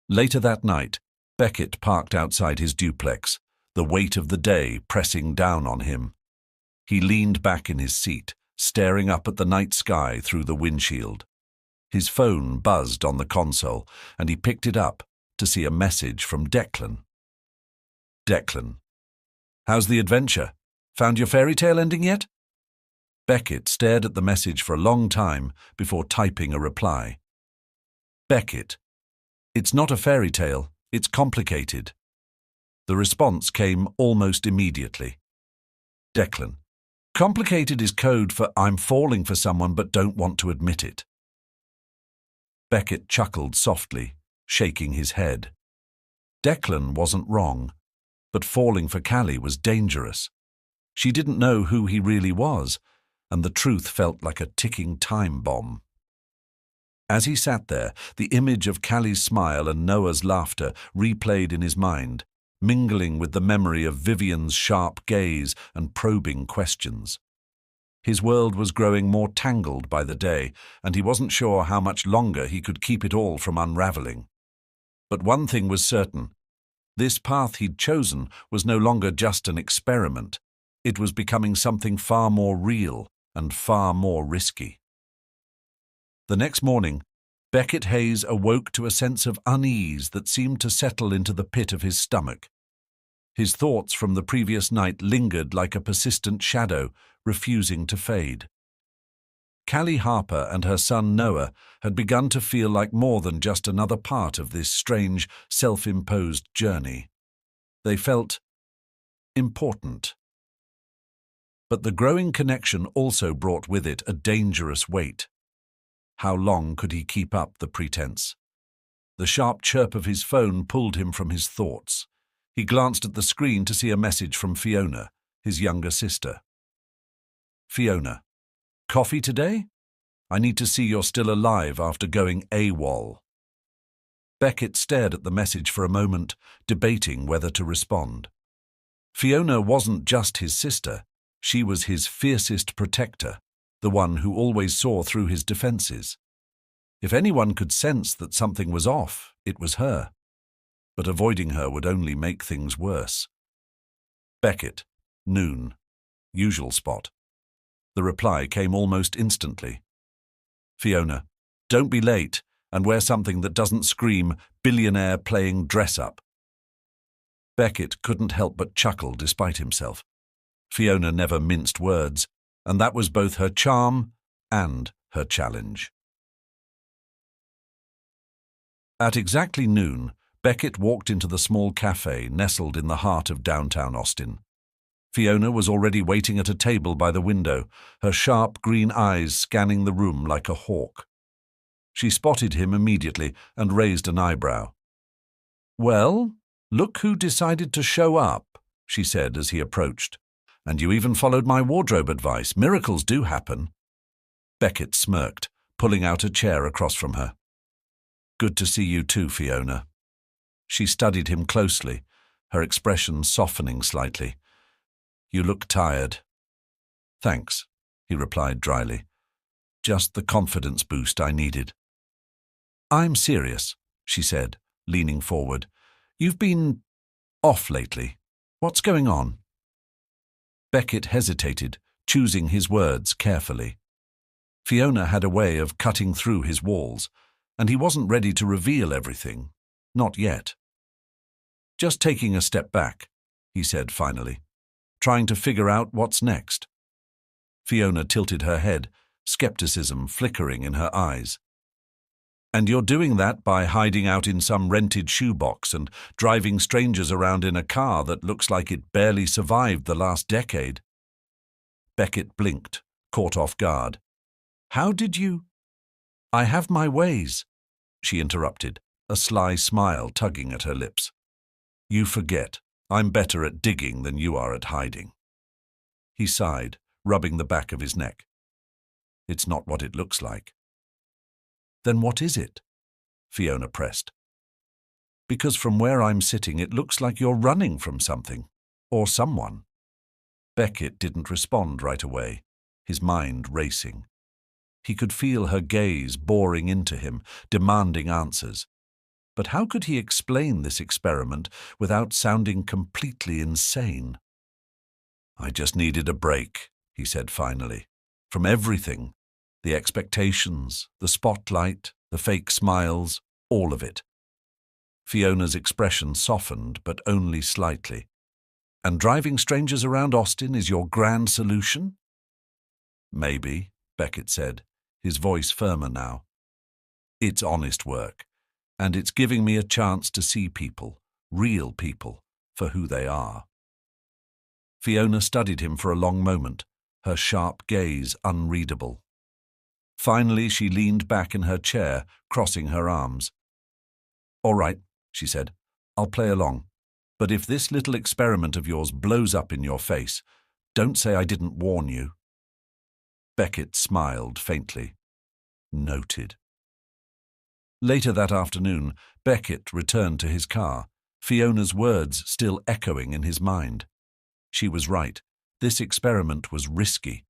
Later that night, Beckett parked outside his duplex, the weight of the day pressing down on him. He leaned back in his seat, staring up at the night sky through the windshield. His phone buzzed on the console, and he picked it up to see a message from Declan. "Declan. How's the adventure? Found your fairy tale ending yet?" Beckett stared at the message for a long time before typing a reply. "Beckett. It's not a fairy tale, it's complicated." The response came almost immediately. Declan. "Complicated is code for I'm falling for someone but don't want to admit it." Beckett chuckled softly, shaking his head. Declan wasn't wrong, but falling for Callie was dangerous. She didn't know who he really was, and the truth felt like a ticking time bomb. As he sat there, the image of Callie's smile and Noah's laughter replayed in his mind, mingling with the memory of Vivian's sharp gaze and probing questions. His world was growing more tangled by the day, and he wasn't sure how much longer he could keep it all from unraveling. But one thing was certain. This path he'd chosen was no longer just an experiment. It was becoming something far more real and far more risky. The next morning, Beckett Hayes awoke to a sense of unease that seemed to settle into the pit of his stomach. His thoughts from the previous night lingered like a persistent shadow, refusing to fade. Callie Harper and her son Noah had begun to feel like more than just another part of this strange, self-imposed journey. They felt important. But the growing connection also brought with it a dangerous weight. How long could he keep up the pretense? The sharp chirp of his phone pulled him from his thoughts. He glanced at the screen to see a message from Fiona, his younger sister. Fiona, coffee today? I need to see you're still alive after going AWOL. Beckett stared at the message for a moment, debating whether to respond. Fiona wasn't just his sister. She was his fiercest protector, the one who always saw through his defenses. If anyone could sense that something was off, it was her. But avoiding her would only make things worse. Beckett, noon, usual spot. The reply came almost instantly. Fiona, don't be late and wear something that doesn't scream billionaire playing dress-up. Beckett couldn't help but chuckle despite himself. Fiona never minced words, and that was both her charm and her challenge. At exactly noon, Beckett walked into the small cafe nestled in the heart of downtown Austin. Fiona was already waiting at a table by the window, her sharp green eyes scanning the room like a hawk. She spotted him immediately and raised an eyebrow. "Well, look who decided to show up," she said as he approached. "And you even followed my wardrobe advice. Miracles do happen." Beckett smirked, pulling out a chair across from her. "Good to see you too, Fiona." She studied him closely, her expression softening slightly. "You look tired." "Thanks," he replied dryly. "Just the confidence boost I needed." "I'm serious," she said, leaning forward. "You've been off lately. What's going on?" Beckett hesitated, choosing his words carefully. Fiona had a way of cutting through his walls, and he wasn't ready to reveal everything. Not yet. "Just taking a step back," he said finally, "trying to figure out what's next." Fiona tilted her head, skepticism flickering in her eyes. "And you're doing that by hiding out in some rented shoebox and driving strangers around in a car that looks like it barely survived the last decade?" Beckett blinked, caught off guard. "How did you—" "I have my ways," she interrupted, a sly smile tugging at her lips. "You forget. I'm better at digging than you are at hiding." He sighed, rubbing the back of his neck. "It's not what it looks like." "Then what is it?" Fiona pressed. "Because from where I'm sitting it looks like you're running from something, or someone." Beckett didn't respond right away, his mind racing. He could feel her gaze boring into him, demanding answers. But how could he explain this experiment without sounding completely insane? "I just needed a break," he said finally. "From everything. The expectations, the spotlight, the fake smiles, all of it." Fiona's expression softened, but only slightly. "And driving strangers around Austin is your grand solution?" "Maybe," Beckett said, his voice firmer now. "It's honest work, and it's giving me a chance to see people, real people, for who they are." Fiona studied him for a long moment, her sharp gaze unreadable. Finally, she leaned back in her chair, crossing her arms. "All right," she said, "I'll play along. But if this little experiment of yours blows up in your face, don't say I didn't warn you." Beckett smiled faintly. Noted. Later that afternoon, Beckett returned to his car, Fiona's words still echoing in his mind. She was right. This experiment was risky.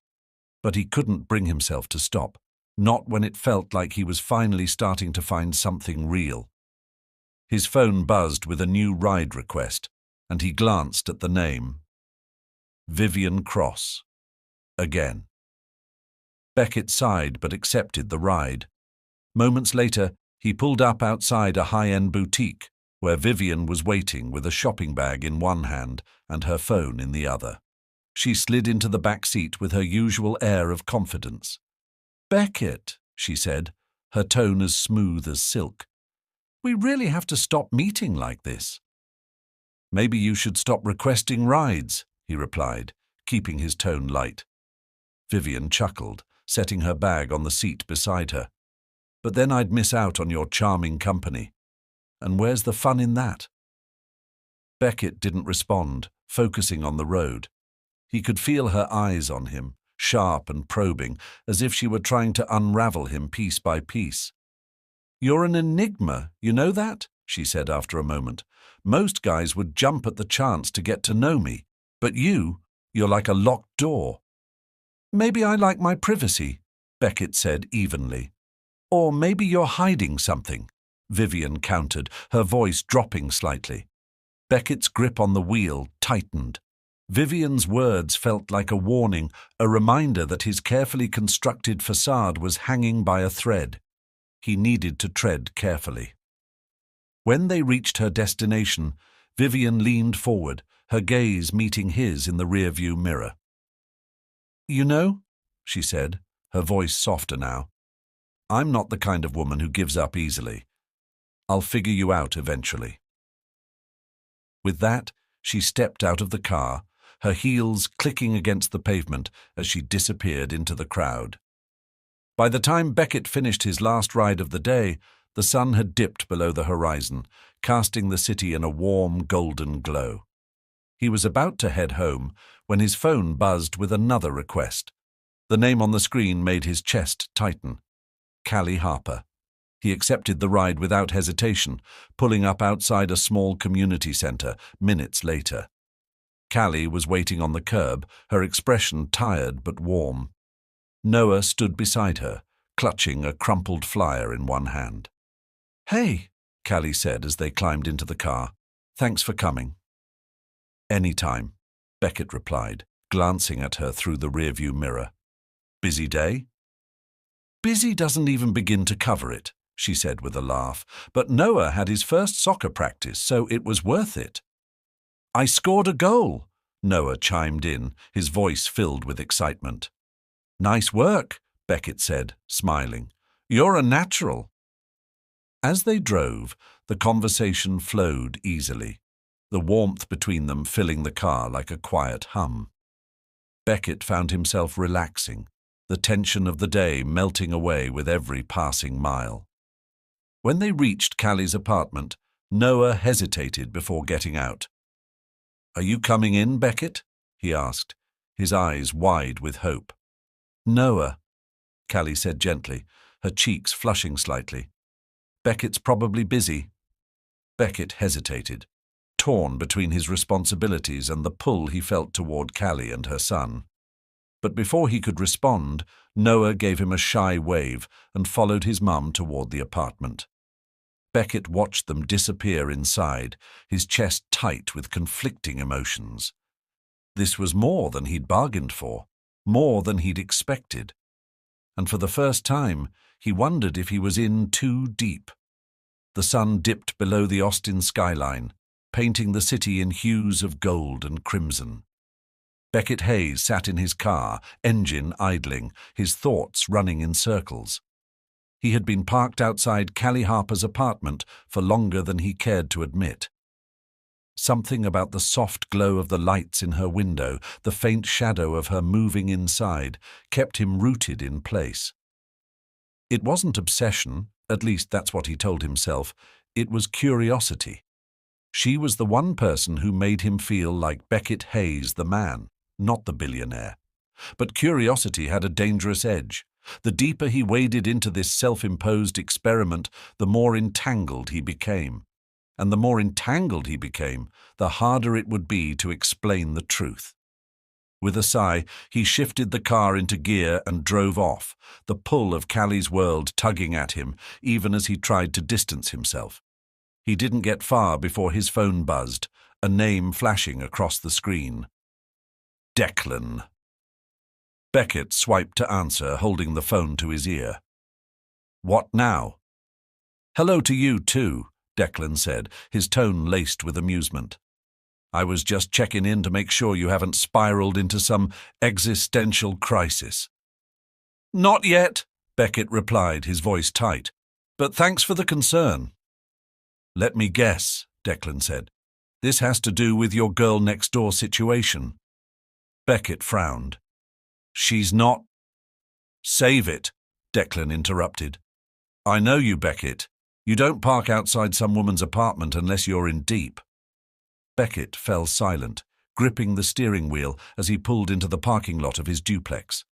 But he couldn't bring himself to stop. Not when it felt like he was finally starting to find something real. His phone buzzed with a new ride request, and he glanced at the name. Vivian Cross. Again. Beckett sighed but accepted the ride. Moments later, he pulled up outside a high-end boutique, where Vivian was waiting with a shopping bag in one hand and her phone in the other. She slid into the back seat with her usual air of confidence. "Beckett," she said, her tone as smooth as silk. "We really have to stop meeting like this." "Maybe you should stop requesting rides," he replied, keeping his tone light. Vivian chuckled, setting her bag on the seat beside her. "But then I'd miss out on your charming company. And where's the fun in that?" Beckett didn't respond, focusing on the road. He could feel her eyes on him, sharp and probing, as if she were trying to unravel him piece by piece. "You're an enigma, you know that?" she said after a moment. "Most guys would jump at the chance to get to know me, but you're like a locked door." "Maybe I like my privacy," Beckett said evenly. "Or maybe you're hiding something," Vivian countered, her voice dropping slightly. Beckett's grip on the wheel tightened. Vivian's words felt like a warning, a reminder that his carefully constructed facade was hanging by a thread. He needed to tread carefully. When they reached her destination, Vivian leaned forward, her gaze meeting his in the rearview mirror. "You know," she said, her voice softer now, "I'm not the kind of woman who gives up easily. I'll figure you out eventually." With that, she stepped out of the car, her heels clicking against the pavement as she disappeared into the crowd. By the time Beckett finished his last ride of the day, the sun had dipped below the horizon, casting the city in a warm, golden glow. He was about to head home when his phone buzzed with another request. The name on the screen made his chest tighten. Callie Harper. He accepted the ride without hesitation, pulling up outside a small community center minutes later. Callie was waiting on the curb, her expression tired but warm. Noah stood beside her, clutching a crumpled flyer in one hand. "Hey," Callie said as they climbed into the car. "Thanks for coming." "Anytime," Beckett replied, glancing at her through the rearview mirror. "Busy day?" "Busy doesn't even begin to cover it," she said with a laugh, "but Noah had his first soccer practice, so it was worth it." "I scored a goal," Noah chimed in, his voice filled with excitement. "Nice work," Beckett said, smiling. "You're a natural." As they drove, the conversation flowed easily, the warmth between them filling the car like a quiet hum. Beckett found himself relaxing, the tension of the day melting away with every passing mile. When they reached Callie's apartment, Noah hesitated before getting out. "Are you coming in, Beckett?" he asked, his eyes wide with hope. "Noah," Callie said gently, her cheeks flushing slightly. "Beckett's probably busy." Beckett hesitated, torn between his responsibilities and the pull he felt toward Callie and her son. But before he could respond, Noah gave him a shy wave and followed his mum toward the apartment. Beckett watched them disappear inside, his chest tight with conflicting emotions. This was more than he'd bargained for, more than he'd expected. And for the first time, he wondered if he was in too deep. The sun dipped below the Austin skyline, painting the city in hues of gold and crimson. Beckett Hayes sat in his car, engine idling, his thoughts running in circles. He had been parked outside Callie Harper's apartment for longer than he cared to admit. Something about the soft glow of the lights in her window, the faint shadow of her moving inside, kept him rooted in place. It wasn't obsession, at least that's what he told himself, it was curiosity. She was the one person who made him feel like Beckett Hayes the man, not the billionaire. But curiosity had a dangerous edge. The deeper he waded into this self-imposed experiment, the more entangled he became. And the more entangled he became, the harder it would be to explain the truth. With a sigh, he shifted the car into gear and drove off, the pull of Callie's world tugging at him, even as he tried to distance himself. He didn't get far before his phone buzzed, a name flashing across the screen. Declan. Beckett swiped to answer, holding the phone to his ear. What now? Hello to you too, Declan said, his tone laced with amusement. I was just checking in to make sure you haven't spiraled into some existential crisis. Not yet, Beckett replied, his voice tight. But thanks for the concern. Let me guess, Declan said. This has to do with your girl next door situation. Beckett frowned. She's not... Save it, Declan interrupted. I know you, Beckett. You don't park outside some woman's apartment unless you're in deep. Beckett fell silent, gripping the steering wheel as he pulled into the parking lot of his duplex.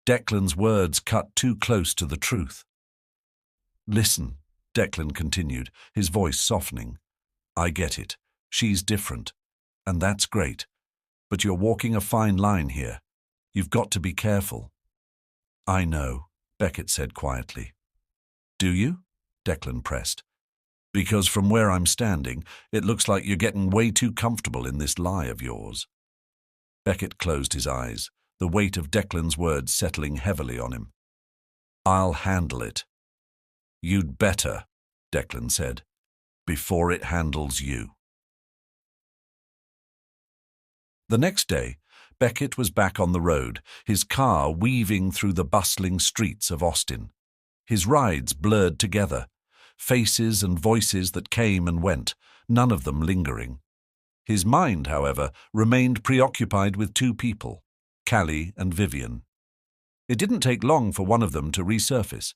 Declan's words cut too close to the truth. Listen, Declan continued, his voice softening. I get it. She's different. And that's great. But you're walking a fine line here. You've got to be careful. I know, Beckett said quietly. Do you? Declan pressed. Because from where I'm standing, it looks like you're getting way too comfortable in this lie of yours. Beckett closed his eyes, the weight of Declan's words settling heavily on him. I'll handle it. You'd better, Declan said, before it handles you. The next day, Beckett was back on the road, his car weaving through the bustling streets of Austin. His rides blurred together, faces and voices that came and went, none of them lingering. His mind, however, remained preoccupied with two people, Callie and Vivian. It didn't take long for one of them to resurface.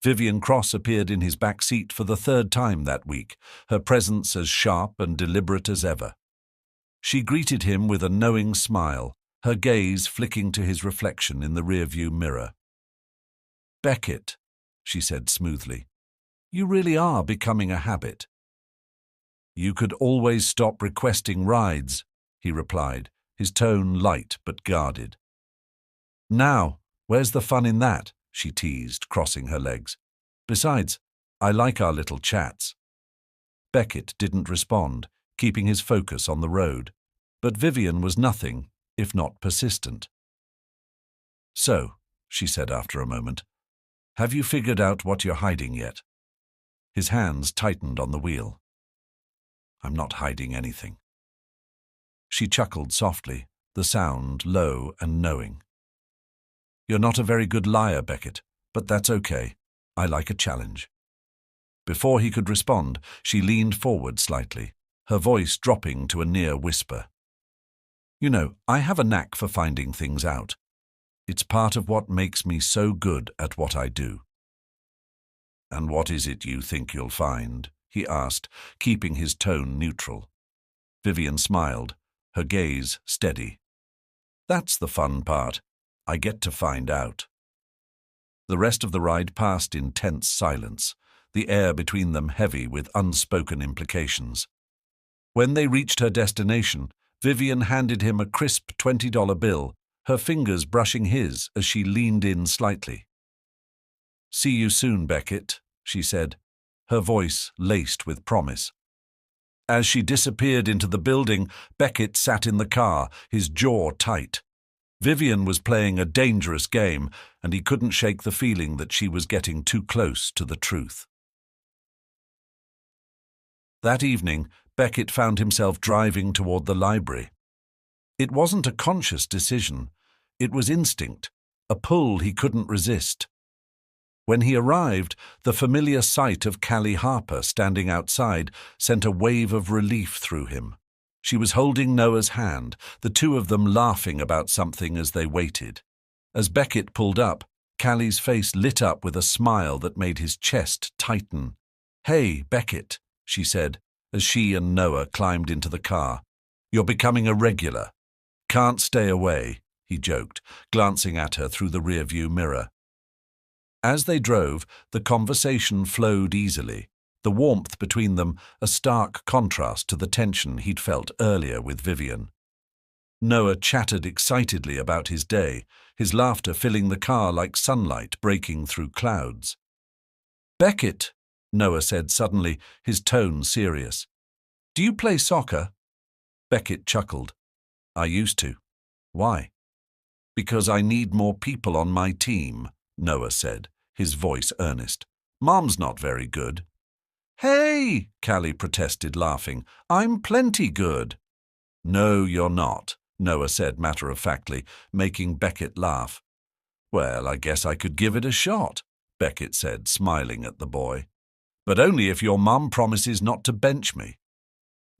Vivian Cross appeared in his back seat for the third time that week, her presence as sharp and deliberate as ever. She greeted him with a knowing smile, her gaze flicking to his reflection in the rearview mirror. Beckett, she said smoothly, you really are becoming a habit. You could always stop requesting rides, he replied, his tone light but guarded. Now, where's the fun in that? She teased, crossing her legs. Besides, I like our little chats. Beckett didn't respond, keeping his focus on the road. But Vivian was nothing, if not persistent. So, she said after a moment, have you figured out what you're hiding yet? His hands tightened on the wheel. I'm not hiding anything. She chuckled softly, the sound low and knowing. You're not a very good liar, Beckett, but that's okay. I like a challenge. Before he could respond, she leaned forward slightly, her voice dropping to a near whisper. You know, I have a knack for finding things out. It's part of what makes me so good at what I do. And what is it you think you'll find? He asked, keeping his tone neutral. Vivian smiled, her gaze steady. That's the fun part. I get to find out. The rest of the ride passed in tense silence, the air between them heavy with unspoken implications. When they reached her destination, Vivian handed him a crisp $20 bill, her fingers brushing his as she leaned in slightly. See you soon, Beckett, she said, her voice laced with promise. As she disappeared into the building, Beckett sat in the car, his jaw tight. Vivian was playing a dangerous game, and he couldn't shake the feeling that she was getting too close to the truth. That evening, Beckett found himself driving toward the library. It wasn't a conscious decision. It was instinct, a pull he couldn't resist. When he arrived, the familiar sight of Callie Harper standing outside sent a wave of relief through him. She was holding Noah's hand, the two of them laughing about something as they waited. As Beckett pulled up, Callie's face lit up with a smile that made his chest tighten. Hey, Beckett, she said, as she and Noah climbed into the car. You're becoming a regular. Can't stay away, he joked, glancing at her through the rearview mirror. As they drove, the conversation flowed easily, the warmth between them a stark contrast to the tension he'd felt earlier with Vivian. Noah chattered excitedly about his day, his laughter filling the car like sunlight breaking through clouds. Beckett, Noah said suddenly, his tone serious. Do you play soccer? Beckett chuckled. I used to. Why? Because I need more people on my team, Noah said, his voice earnest. Mom's not very good. Hey, Callie protested, laughing. I'm plenty good. No, you're not, Noah said matter-of-factly, making Beckett laugh. Well, I guess I could give it a shot, Beckett said, smiling at the boy. But only if your mum promises not to bench me.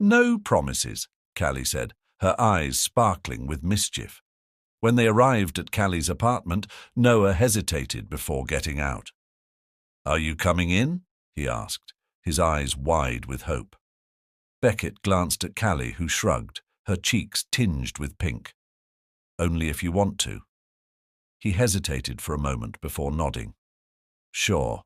No promises, Callie said, her eyes sparkling with mischief. When they arrived at Callie's apartment, Noah hesitated before getting out. Are you coming in? He asked, his eyes wide with hope. Beckett glanced at Callie, who shrugged, her cheeks tinged with pink. Only if you want to. He hesitated for a moment before nodding. Sure.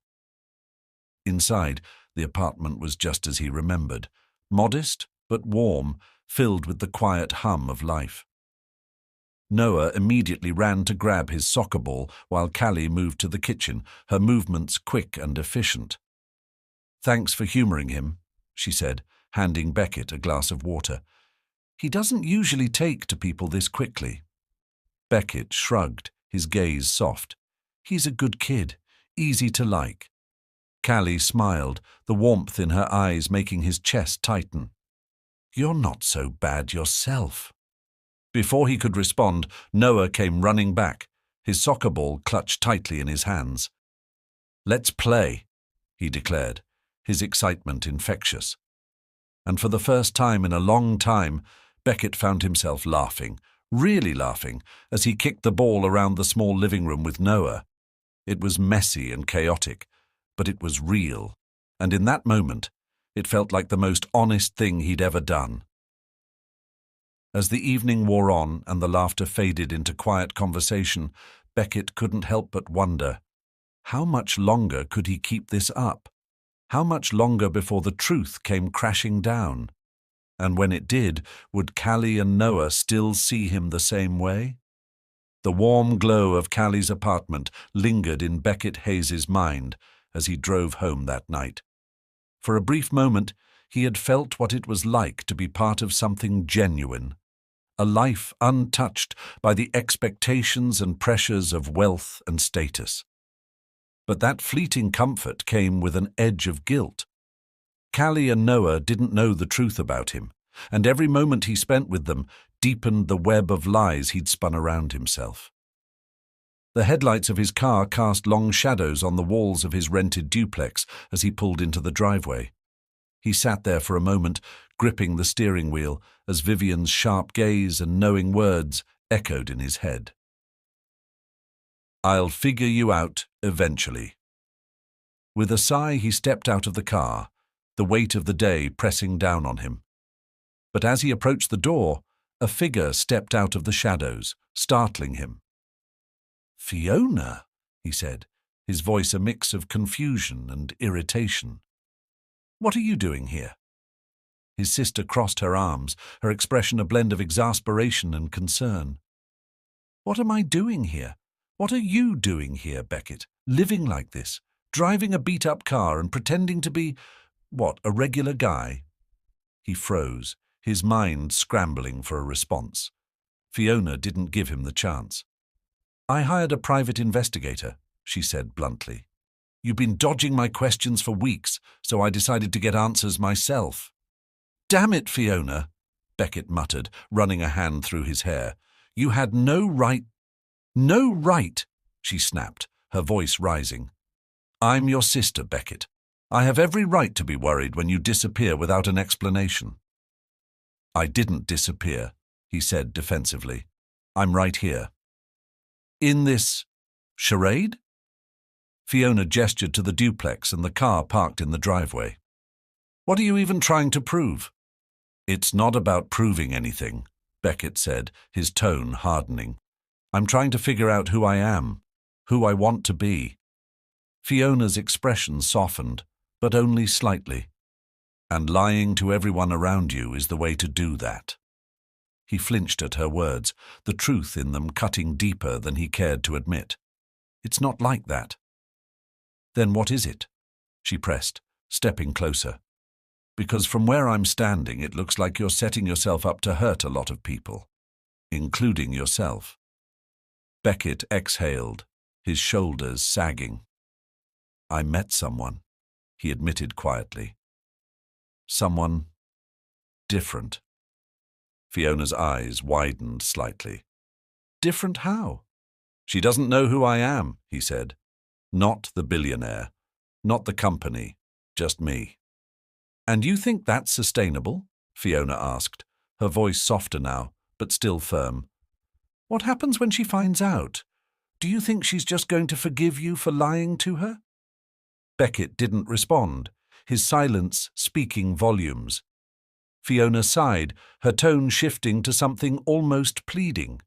Inside, the apartment was just as he remembered, modest but warm, filled with the quiet hum of life. Noah immediately ran to grab his soccer ball while Callie moved to the kitchen, her movements quick and efficient. Thanks for humoring him, she said, handing Beckett a glass of water. He doesn't usually take to people this quickly. Beckett shrugged, his gaze soft. He's a good kid, easy to like. Callie smiled, the warmth in her eyes making his chest tighten. You're not so bad yourself. Before he could respond, Noah came running back, his soccer ball clutched tightly in his hands. Let's play, he declared, his excitement infectious. And for the first time in a long time, Beckett found himself laughing, really laughing, as he kicked the ball around the small living room with Noah. It was messy and chaotic, but it was real, and in that moment, it felt like the most honest thing he'd ever done. As the evening wore on and the laughter faded into quiet conversation, Beckett couldn't help but wonder, how much longer could he keep this up? How much longer before the truth came crashing down? And when it did, would Callie and Noah still see him the same way? The warm glow of Callie's apartment lingered in Beckett Hayes's mind as he drove home that night. For a brief moment, he had felt what it was like to be part of something genuine, a life untouched by the expectations and pressures of wealth and status. But that fleeting comfort came with an edge of guilt. Callie and Noah didn't know the truth about him, and every moment he spent with them deepened the web of lies he'd spun around himself. The headlights of his car cast long shadows on the walls of his rented duplex as he pulled into the driveway. He sat there for a moment, gripping the steering wheel, as Vivian's sharp gaze and knowing words echoed in his head. I'll figure you out eventually. With a sigh, he stepped out of the car, the weight of the day pressing down on him. But as he approached the door, a figure stepped out of the shadows, startling him. Fiona, he said, his voice a mix of confusion and irritation. What are you doing here? His sister crossed her arms, her expression a blend of exasperation and concern. What am I doing here? What are you doing here, Beckett? Living like this, driving a beat-up car and pretending to be, what, a regular guy? He froze, his mind scrambling for a response. Fiona didn't give him the chance. I hired a private investigator, she said bluntly. You've been dodging my questions for weeks, so I decided to get answers myself. Damn it, Fiona, Beckett muttered, running a hand through his hair. You had no right. No right, she snapped, her voice rising. I'm your sister, Beckett. I have every right to be worried when you disappear without an explanation. I didn't disappear, he said defensively. I'm right here. In this charade? Fiona gestured to the duplex and the car parked in the driveway. What are you even trying to prove? It's not about proving anything, Beckett said, his tone hardening. I'm trying to figure out who I am, who I want to be. Fiona's expression softened, but only slightly. And lying to everyone around you is the way to do that. He flinched at her words, the truth in them cutting deeper than he cared to admit. It's not like that. Then what is it? She pressed, stepping closer. Because from where I'm standing, it looks like you're setting yourself up to hurt a lot of people. including yourself. Beckett exhaled, his shoulders sagging. I met someone, he admitted quietly. Someone different. Fiona's eyes widened slightly. Different how? She doesn't know who I am, he said. Not the billionaire, not the company, just me. And you think that's sustainable? Fiona asked, her voice softer now, but still firm. What happens when she finds out? Do you think she's just going to forgive you for lying to her? Beckett didn't respond, his silence speaking volumes. Fiona sighed, her tone shifting to something almost pleading.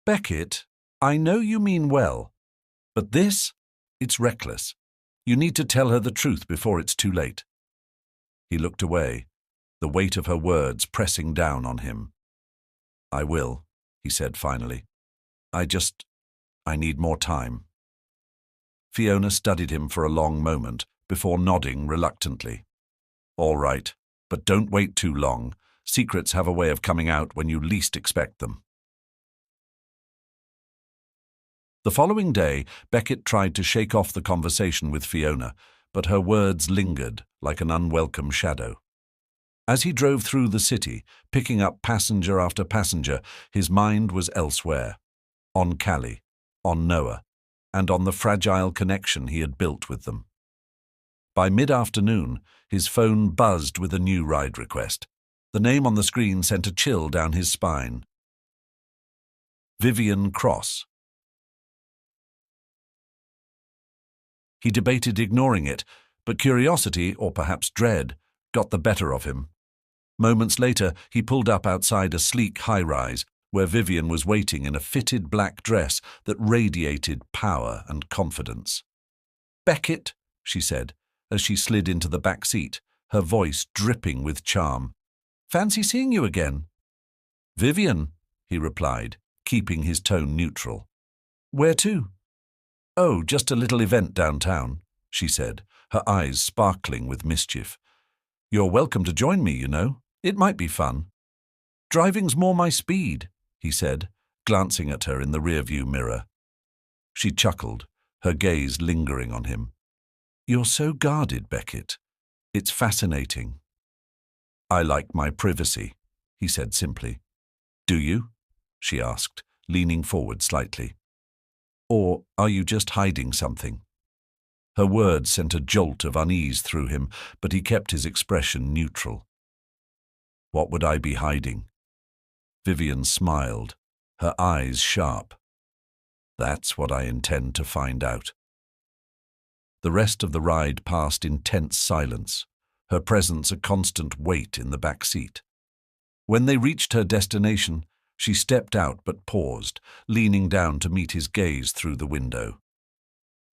Beckett, I know you mean well, but it's reckless. You need to tell her the truth before it's too late. He looked away, the weight of her words pressing down on him. I will, he said finally. I need more time. Fiona studied him for a long moment before nodding reluctantly. All right, but don't wait too long. Secrets have a way of coming out when you least expect them. The following day, Beckett tried to shake off the conversation with Fiona, but her words lingered like an unwelcome shadow. As he drove through the city, picking up passenger after passenger, his mind was elsewhere. On Callie, on Noah, and on the fragile connection he had built with them. By mid-afternoon, his phone buzzed with a new ride request. The name on the screen sent a chill down his spine. Vivian Cross. He debated ignoring it, but curiosity, or perhaps dread, got the better of him. Moments later, he pulled up outside a sleek high-rise, where Vivian was waiting in a fitted black dress that radiated power and confidence. Beckett, she said, as she slid into the back seat, her voice dripping with charm. Fancy seeing you again. Vivian, he replied, keeping his tone neutral. Where to? Oh, just a little event downtown, she said, her eyes sparkling with mischief. You're welcome to join me, you know. It might be fun. Driving's more my speed, he said, glancing at her in the rearview mirror. She chuckled, her gaze lingering on him. You're so guarded, Beckett. It's fascinating. I like my privacy, he said simply. Do you? She asked, leaning forward slightly. Or are you just hiding something? Her words sent a jolt of unease through him, but he kept his expression neutral. What would I be hiding? Vivian smiled, her eyes sharp. That's what I intend to find out. The rest of the ride passed in tense silence, her presence a constant weight in the back seat. When they reached her destination, she stepped out but paused, leaning down to meet his gaze through the window.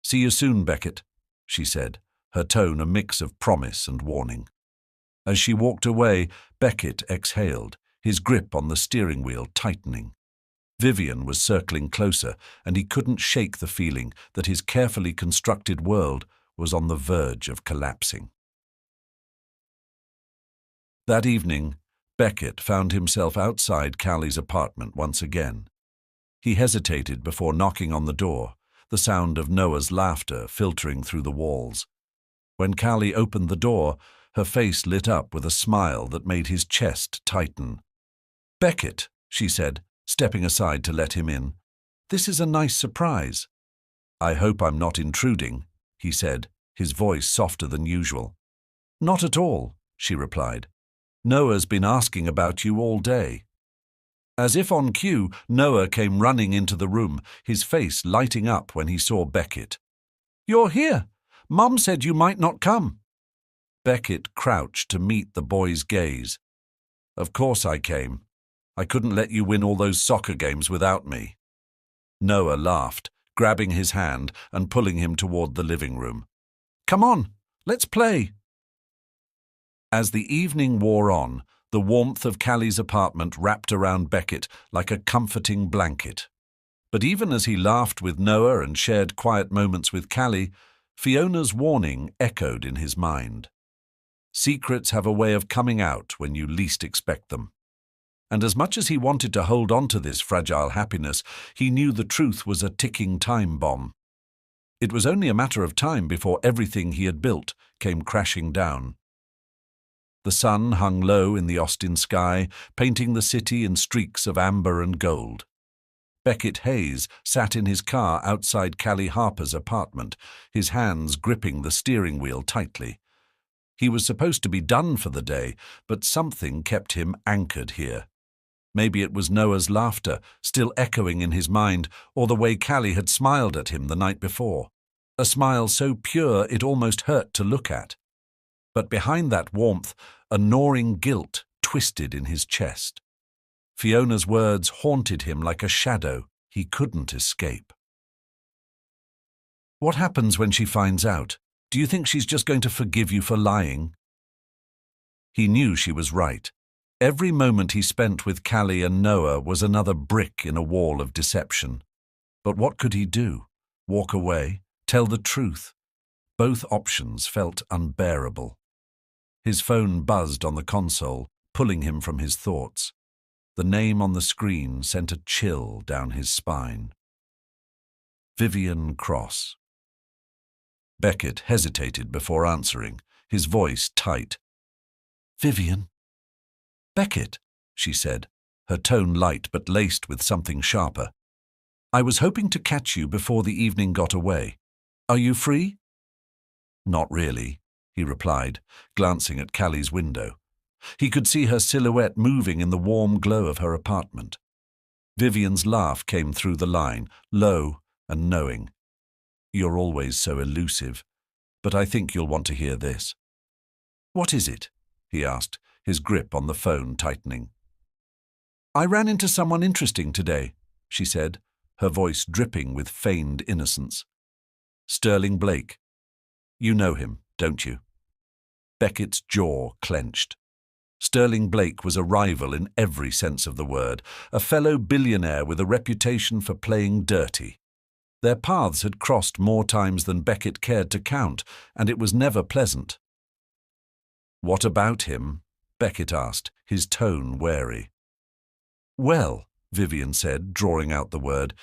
See you soon, Beckett, she said, her tone a mix of promise and warning. As she walked away, Beckett exhaled, his grip on the steering wheel tightening. Vivian was circling closer, and he couldn't shake the feeling that his carefully constructed world was on the verge of collapsing. That evening, Beckett found himself outside Callie's apartment once again. He hesitated before knocking on the door, the sound of Noah's laughter filtering through the walls. When Callie opened the door, her face lit up with a smile that made his chest tighten. Beckett, she said, stepping aside to let him in. This is a nice surprise. I hope I'm not intruding, he said, his voice softer than usual. Not at all, she replied. Noah's been asking about you all day. As if on cue, Noah came running into the room, his face lighting up when he saw Beckett. You're here. Mum said you might not come. Beckett crouched to meet the boy's gaze. Of course I came. I couldn't let you win all those soccer games without me. Noah laughed, grabbing his hand and pulling him toward the living room. Come on, let's play. As the evening wore on, the warmth of Callie's apartment wrapped around Beckett like a comforting blanket. But even as he laughed with Noah and shared quiet moments with Callie, Fiona's warning echoed in his mind. Secrets have a way of coming out when you least expect them. And as much as he wanted to hold on to this fragile happiness, he knew the truth was a ticking time bomb. It was only a matter of time before everything he had built came crashing down. The sun hung low in the Austin sky, painting the city in streaks of amber and gold. Beckett Hayes sat in his car outside Callie Harper's apartment, his hands gripping the steering wheel tightly. He was supposed to be done for the day, but something kept him anchored here. Maybe it was Noah's laughter, still echoing in his mind, or the way Callie had smiled at him the night before. A smile so pure it almost hurt to look at. But behind that warmth, a gnawing guilt twisted in his chest. Fiona's words haunted him like a shadow he couldn't escape. What happens when she finds out? Do you think she's just going to forgive you for lying? He knew she was right. Every moment he spent with Callie and Noah was another brick in a wall of deception. But what could he do? Walk away? Tell the truth? Both options felt unbearable. His phone buzzed on the console, pulling him from his thoughts. The name on the screen sent a chill down his spine. Vivian Cross. Beckett hesitated before answering, his voice tight. Vivian? Beckett, she said, her tone light but laced with something sharper. I was hoping to catch you before the evening got away. Are you free? Not really, he replied, glancing at Callie's window. He could see her silhouette moving in the warm glow of her apartment. Vivian's laugh came through the line, low and knowing. You're always so elusive, but I think you'll want to hear this. What is it? He asked, his grip on the phone tightening. I ran into someone interesting today, she said, her voice dripping with feigned innocence. Sterling Blake. You know him, don't you? Beckett's jaw clenched. Sterling Blake was a rival in every sense of the word, a fellow billionaire with a reputation for playing dirty. Their paths had crossed more times than Beckett cared to count, and it was never pleasant. What about him? Beckett asked, his tone wary. Well, Vivian said, drawing out the word,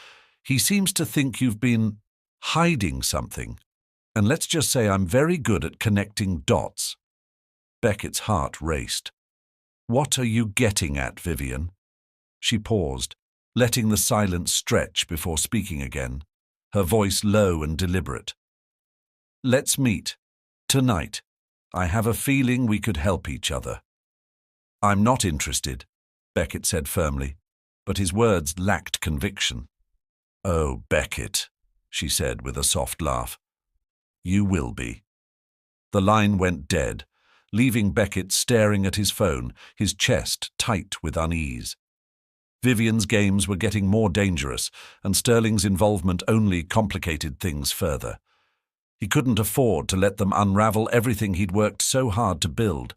he seems to think you've been hiding something. And let's just say I'm very good at connecting dots. Beckett's heart raced. What are you getting at, Vivian? She paused, letting the silence stretch before speaking again, her voice low and deliberate. Let's meet. Tonight. I have a feeling we could help each other. I'm not interested, Beckett said firmly, but his words lacked conviction. Oh, Beckett, she said with a soft laugh. You will be. The line went dead, leaving Beckett staring at his phone, his chest tight with unease. Vivian's games were getting more dangerous, and Sterling's involvement only complicated things further. He couldn't afford to let them unravel everything he'd worked so hard to build.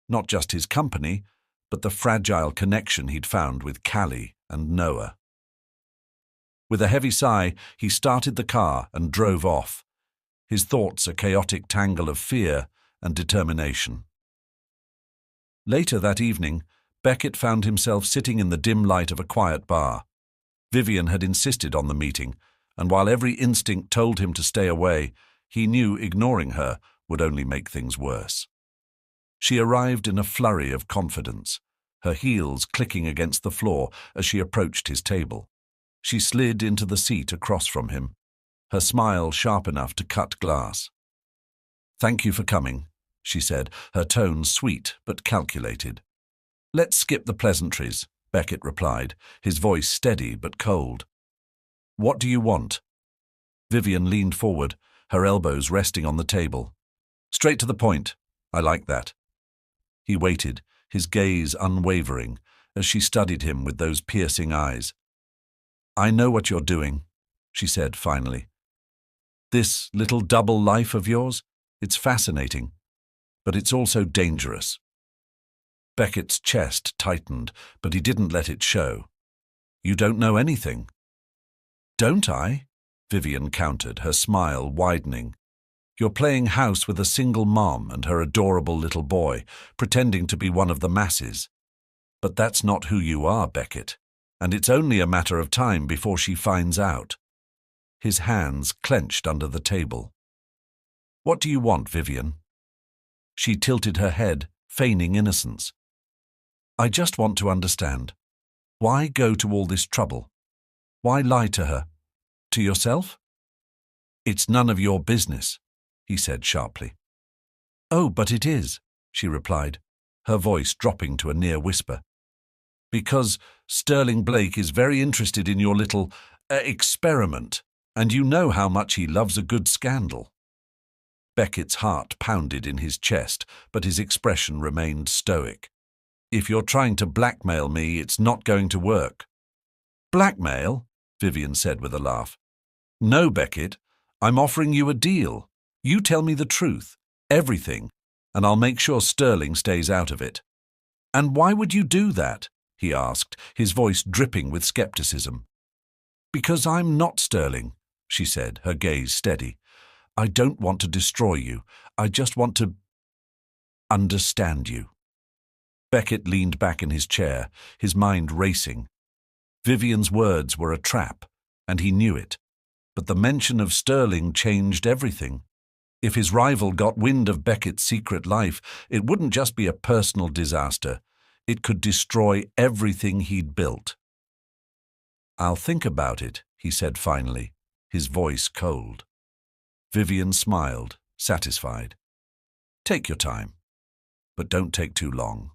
Not just his company, but the fragile connection he'd found with Callie and Noah. With a heavy sigh, he started the car and drove off, his thoughts a chaotic tangle of fear and determination. Later that evening, Beckett found himself sitting in the dim light of a quiet bar. Vivian had insisted on the meeting, and while every instinct told him to stay away, he knew ignoring her would only make things worse. She arrived in a flurry of confidence, her heels clicking against the floor as she approached his table. She slid into the seat across from him, her smile sharp enough to cut glass. Thank you for coming, she said, her tone sweet but calculated. Let's skip the pleasantries, Beckett replied, his voice steady but cold. What do you want? Vivian leaned forward, her elbows resting on the table. Straight to the point. I like that. He waited, his gaze unwavering, as she studied him with those piercing eyes. I know what you're doing, she said finally. This little double life of yours, it's fascinating, but it's also dangerous. Beckett's chest tightened, but he didn't let it show. You don't know anything. Don't I? Vivian countered, her smile widening. You're playing house with a single mom and her adorable little boy, pretending to be one of the masses. But that's not who you are, Beckett, and it's only a matter of time before she finds out. His hands clenched under the table. What do you want, Vivian? She tilted her head, feigning innocence. I just want to understand. Why go to all this trouble? Why lie to her? To yourself? It's none of your business, he said sharply. Oh, but it is, she replied, her voice dropping to a near whisper. Because Sterling Blake is very interested in your little experiment, and you know how much he loves a good scandal. Beckett's heart pounded in his chest, but his expression remained stoic. If you're trying to blackmail me, it's not going to work. Blackmail? Vivian said with a laugh. No, Beckett, I'm offering you a deal. You tell me the truth, everything, and I'll make sure Sterling stays out of it. And why would you do that? He asked, his voice dripping with skepticism. Because I'm not Sterling, she said, her gaze steady. I don't want to destroy you. I just want to understand you. Beckett leaned back in his chair, his mind racing. Vivian's words were a trap, and he knew it. But the mention of Sterling changed everything. If his rival got wind of Beckett's secret life, it wouldn't just be a personal disaster. It could destroy everything he'd built. I'll think about it, he said finally, his voice cold. Vivian smiled, satisfied. Take your time, but don't take too long.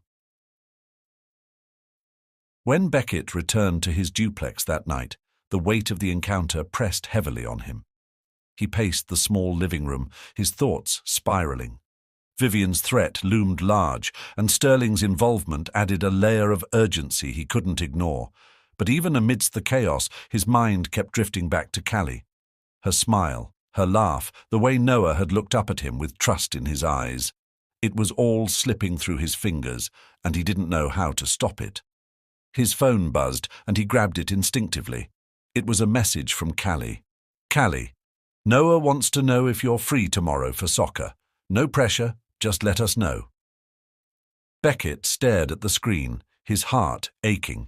When Beckett returned to his duplex that night, the weight of the encounter pressed heavily on him. He paced the small living room, his thoughts spiraling. Vivian's threat loomed large, and Sterling's involvement added a layer of urgency he couldn't ignore. But even amidst the chaos, his mind kept drifting back to Callie. Her smile, her laugh, the way Noah had looked up at him with trust in his eyes. It was all slipping through his fingers, and he didn't know how to stop it. His phone buzzed, and he grabbed it instinctively. It was a message from Callie. Callie, Noah wants to know if you're free tomorrow for soccer. No pressure, just let us know. Beckett stared at the screen, his heart aching.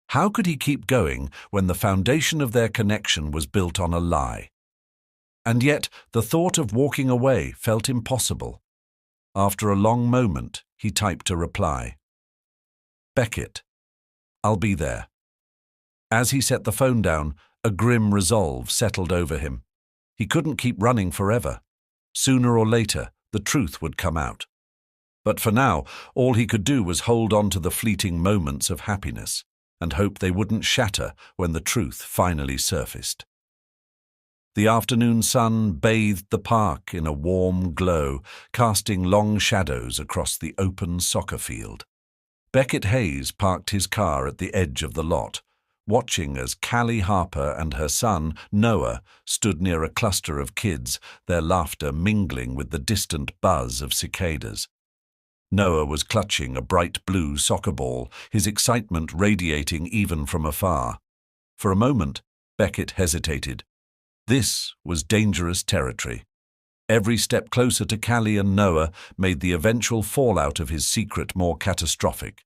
How could he keep going when the foundation of their connection was built on a lie? And yet the thought of walking away felt impossible. After a long moment, he typed a reply. Beckett, I'll be there. As he set the phone down, a grim resolve settled over him. He couldn't keep running forever. Sooner or later, the truth would come out. But for now, all he could do was hold on to the fleeting moments of happiness and hope they wouldn't shatter when the truth finally surfaced. The afternoon sun bathed the park in a warm glow, casting long shadows across the open soccer field. Beckett Hayes parked his car at the edge of the lot, watching as Callie Harper and her son, Noah, stood near a cluster of kids, their laughter mingling with the distant buzz of cicadas. Noah was clutching a bright blue soccer ball, his excitement radiating even from afar. For a moment, Beckett hesitated. This was dangerous territory. Every step closer to Callie and Noah made the eventual fallout of his secret more catastrophic.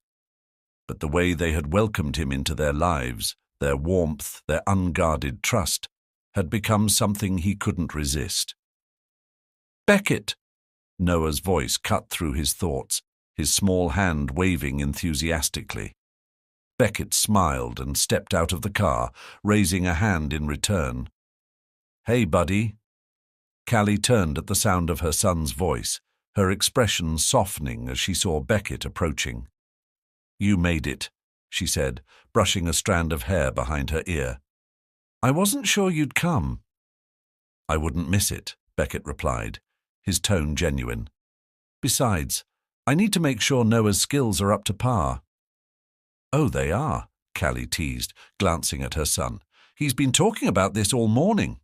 But the way they had welcomed him into their lives, their warmth, their unguarded trust, had become something he couldn't resist. Beckett! Noah's voice cut through his thoughts, his small hand waving enthusiastically. Beckett smiled and stepped out of the car, raising a hand in return. Hey, buddy. Callie turned at the sound of her son's voice, her expression softening as she saw Beckett approaching. You made it, she said, brushing a strand of hair behind her ear. I wasn't sure you'd come. I wouldn't miss it, Beckett replied, his tone genuine. Besides, I need to make sure Noah's skills are up to par. Oh, they are, Callie teased, glancing at her son. He's been talking about this all morning.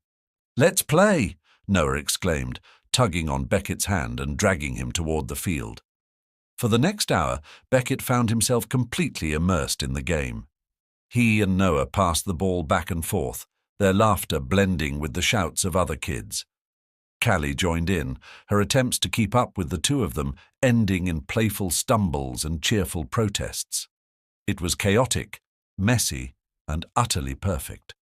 Let's play, Noah exclaimed, tugging on Beckett's hand and dragging him toward the field. For the next hour, Beckett found himself completely immersed in the game. He and Noah passed the ball back and forth, their laughter blending with the shouts of other kids. Callie joined in, her attempts to keep up with the two of them ending in playful stumbles and cheerful protests. It was chaotic, messy, and utterly perfect.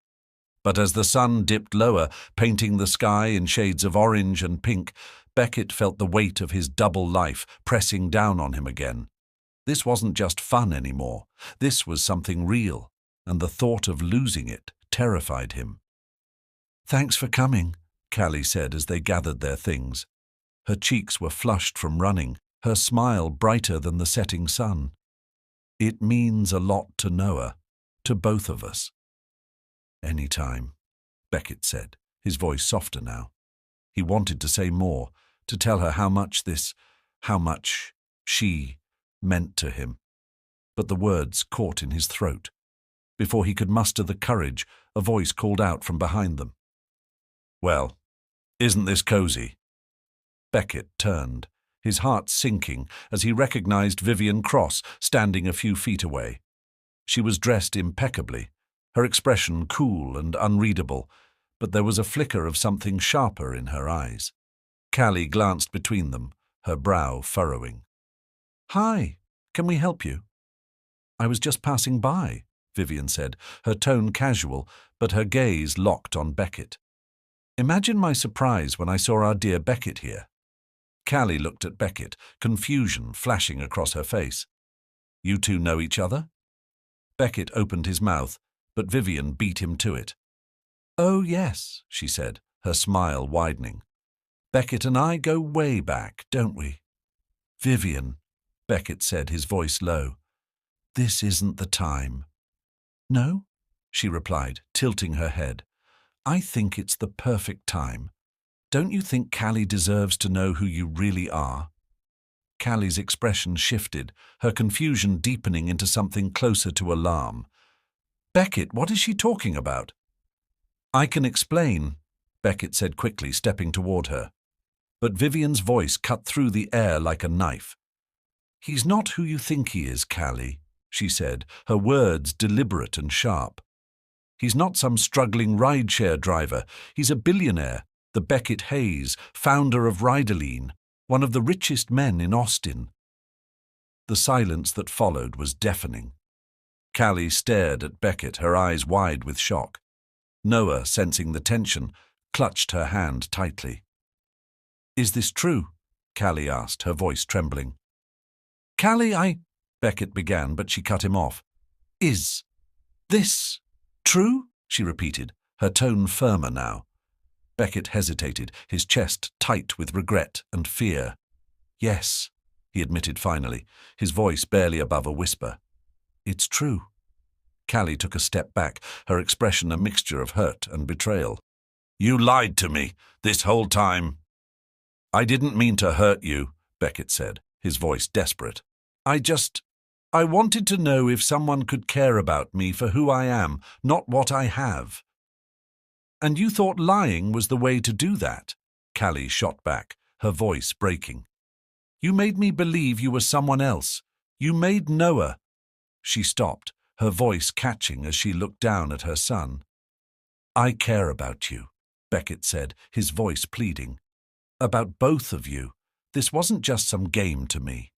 But as the sun dipped lower, painting the sky in shades of orange and pink, Beckett felt the weight of his double life pressing down on him again. This wasn't just fun anymore. This was something real, and the thought of losing it terrified him. "Thanks for coming," Callie said as they gathered their things. Her cheeks were flushed from running, her smile brighter than the setting sun. "It means a lot to Noah, to both of us." "Any time," Beckett said, his voice softer now. He wanted to say more, to tell her how much she meant to him. But the words caught in his throat. Before he could muster the courage, a voice called out from behind them. "Well, isn't this cozy?" Beckett turned, his heart sinking as he recognized Vivian Cross standing a few feet away. She was dressed impeccably, her expression cool and unreadable, but there was a flicker of something sharper in her eyes. Callie glanced between them, her brow furrowing. "Hi, can we help you?" "I was just passing by," Vivian said, her tone casual, but her gaze locked on Beckett. "Imagine my surprise when I saw our dear Beckett here." Callie looked at Beckett, confusion flashing across her face. "You two know each other?" Beckett opened his mouth, but Vivian beat him to it. "Oh, yes," she said, her smile widening. "Beckett and I go way back, don't we?" "Vivian," Beckett said, his voice low, "this isn't the time." "No?" she replied, tilting her head. "I think it's the perfect time. Don't you think Callie deserves to know who you really are?" Callie's expression shifted, her confusion deepening into something closer to alarm. "Beckett, what is she talking about?" "I can explain," Beckett said quickly, stepping toward her. But Vivian's voice cut through the air like a knife. "He's not who you think he is, Callie," she said, her words deliberate and sharp. "He's not some struggling rideshare driver. He's a billionaire, the Beckett Hayes, founder of Riderline, one of the richest men in Austin." The silence that followed was deafening. Callie stared at Beckett, her eyes wide with shock. Noah, sensing the tension, clutched her hand tightly. "Is this true?" Callie asked, her voice trembling. "Callie, Beckett began, but she cut him off. "Is this true?" she repeated, her tone firmer now. Beckett hesitated, his chest tight with regret and fear. "Yes," he admitted finally, his voice barely above a whisper. "It's true." Callie took a step back, her expression a mixture of hurt and betrayal. "You lied to me this whole time." "I didn't mean to hurt you," Beckett said, his voice desperate. I wanted to know if someone could care about me for who I am, not what I have." "And you thought lying was the way to do that?" Callie shot back, her voice breaking. "You made me believe you were someone else. You made Noah." She stopped, her voice catching as she looked down at her son. "I care about you," Beckett said, his voice pleading. "About both of you. This wasn't just some game to me."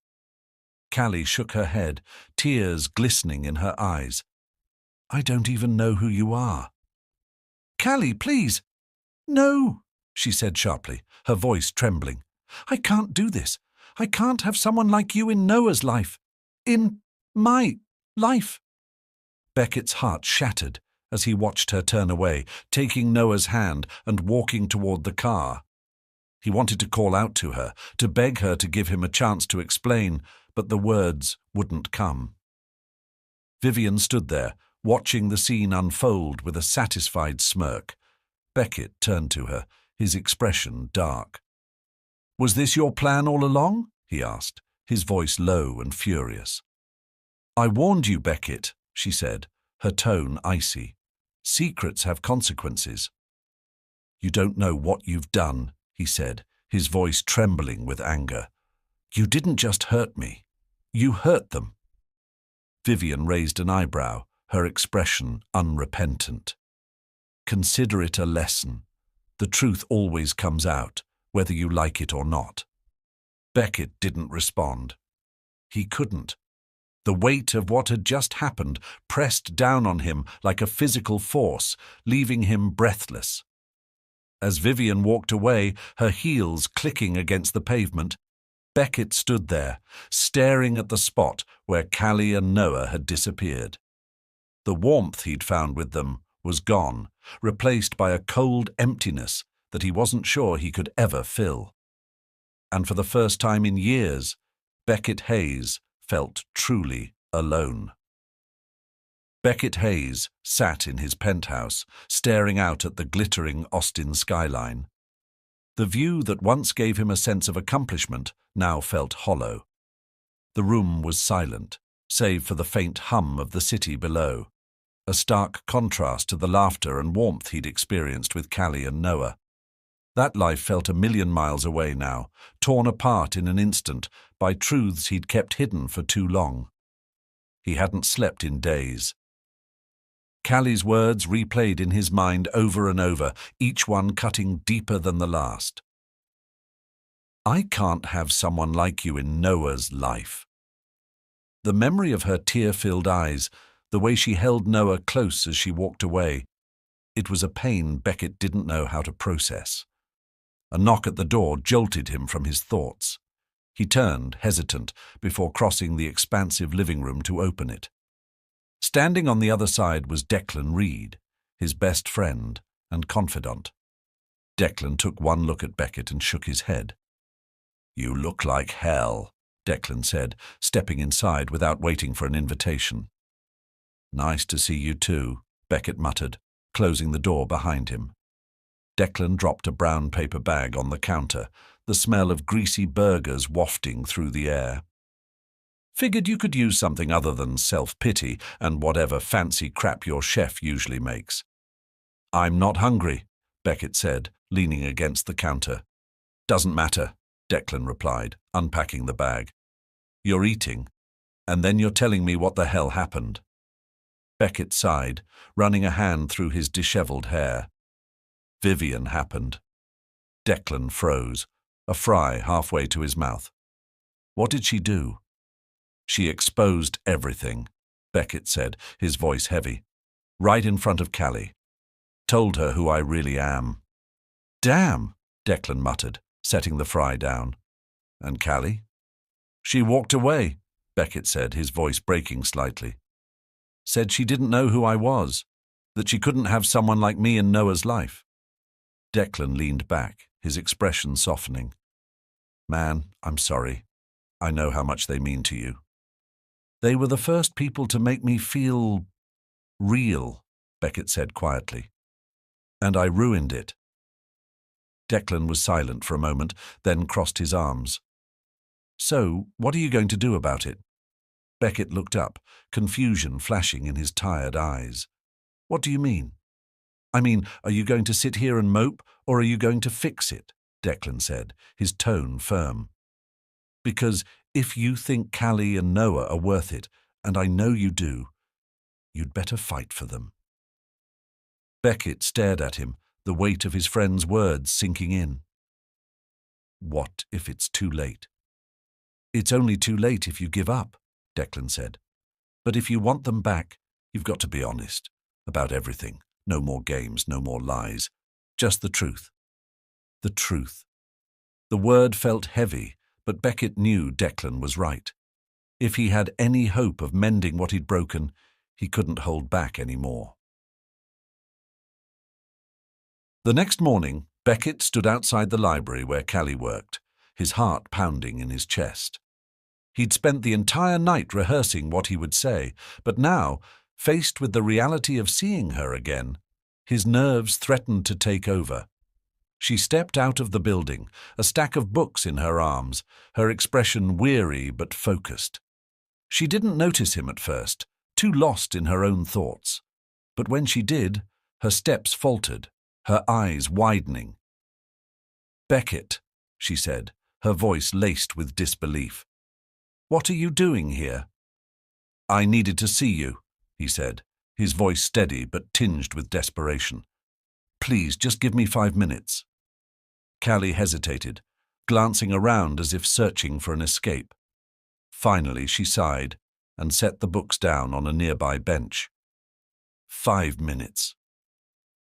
Callie shook her head, tears glistening in her eyes. "I don't even know who you are." "Callie, please." "No," she said sharply, her voice trembling. "I can't do this. I can't have someone like you in Noah's life. In my life." Beckett's heart shattered as he watched her turn away, taking Noah's hand and walking toward the car. He wanted to call out to her, to beg her to give him a chance to explain, but the words wouldn't come. Vivian stood there, watching the scene unfold with a satisfied smirk. Beckett turned to her, his expression dark. "Was this your plan all along?" he asked, his voice low and furious. "I warned you, Beckett," she said, her tone icy. "Secrets have consequences." "You don't know what you've done," he said, his voice trembling with anger. "You didn't just hurt me. You hurt them." Vivian raised an eyebrow, her expression unrepentant. "Consider it a lesson. The truth always comes out, whether you like it or not." Beckett didn't respond. He couldn't. The weight of what had just happened pressed down on him like a physical force, leaving him breathless. As Vivian walked away, her heels clicking against the pavement, Beckett stood there, staring at the spot where Callie and Noah had disappeared. The warmth he'd found with them was gone, replaced by a cold emptiness that he wasn't sure he could ever fill. And for the first time in years, Beckett Hayes felt truly alone. Beckett Hayes sat in his penthouse, staring out at the glittering Austin skyline. The view that once gave him a sense of accomplishment now felt hollow. The room was silent, save for the faint hum of the city below, a stark contrast to the laughter and warmth he'd experienced with Callie and Noah. That life felt a million miles away now, torn apart in an instant by truths he'd kept hidden for too long. He hadn't slept in days. Callie's words replayed in his mind over and over, each one cutting deeper than the last. I can't have someone like you in Noah's life. The memory of her tear-filled eyes, the way she held Noah close as she walked away, it was a pain Beckett didn't know how to process. A knock at the door jolted him from his thoughts. He turned, hesitant, before crossing the expansive living room to open it. Standing on the other side was Declan Reed, his best friend and confidant. Declan took one look at Beckett and shook his head. You look like hell, Declan said, stepping inside without waiting for an invitation. Nice to see you too, Beckett muttered, closing the door behind him. Declan dropped a brown paper bag on the counter, the smell of greasy burgers wafting through the air. Figured you could use something other than self-pity and whatever fancy crap your chef usually makes. I'm not hungry, Beckett said, leaning against the counter. Doesn't matter, Declan replied, unpacking the bag. You're eating, and then you're telling me what the hell happened. Beckett sighed, running a hand through his disheveled hair. Vivian happened. Declan froze, a fry halfway to his mouth. What did she do? She exposed everything, Beckett said, his voice heavy. Right in front of Callie. Told her who I really am. Damn, Declan muttered, setting the fry down. And Callie? She walked away, Beckett said, his voice breaking slightly. Said she didn't know who I was, that she couldn't have someone like me in Noah's life. Declan leaned back, his expression softening. Man, I'm sorry. I know how much they mean to you. They were the first people to make me feel real, Beckett said quietly. And I ruined it. Declan was silent for a moment, then crossed his arms. So, what are you going to do about it? Beckett looked up, confusion flashing in his tired eyes. What do you mean? I mean, are you going to sit here and mope, or are you going to fix it? Declan said, his tone firm. Because if you think Callie and Noah are worth it, and I know you do, you'd better fight for them. Beckett stared at him, the weight of his friend's words sinking in. What if it's too late? It's only too late if you give up, Declan said. But if you want them back, you've got to be honest about everything. No more games, no more lies. Just the truth. The truth. The word felt heavy, but Beckett knew Declan was right. If he had any hope of mending what he'd broken, he couldn't hold back any more. The next morning, Beckett stood outside the library where Callie worked, his heart pounding in his chest. He'd spent the entire night rehearsing what he would say, but now, faced with the reality of seeing her again, his nerves threatened to take over. She stepped out of the building, a stack of books in her arms, her expression weary but focused. She didn't notice him at first, too lost in her own thoughts. But when she did, her steps faltered, her eyes widening. Beckett, she said, her voice laced with disbelief. What are you doing here? I needed to see you, he said, his voice steady but tinged with desperation. Please, just give me 5 minutes. Callie hesitated, glancing around as if searching for an escape. Finally, she sighed. and set the books down on a nearby bench. 5 minutes.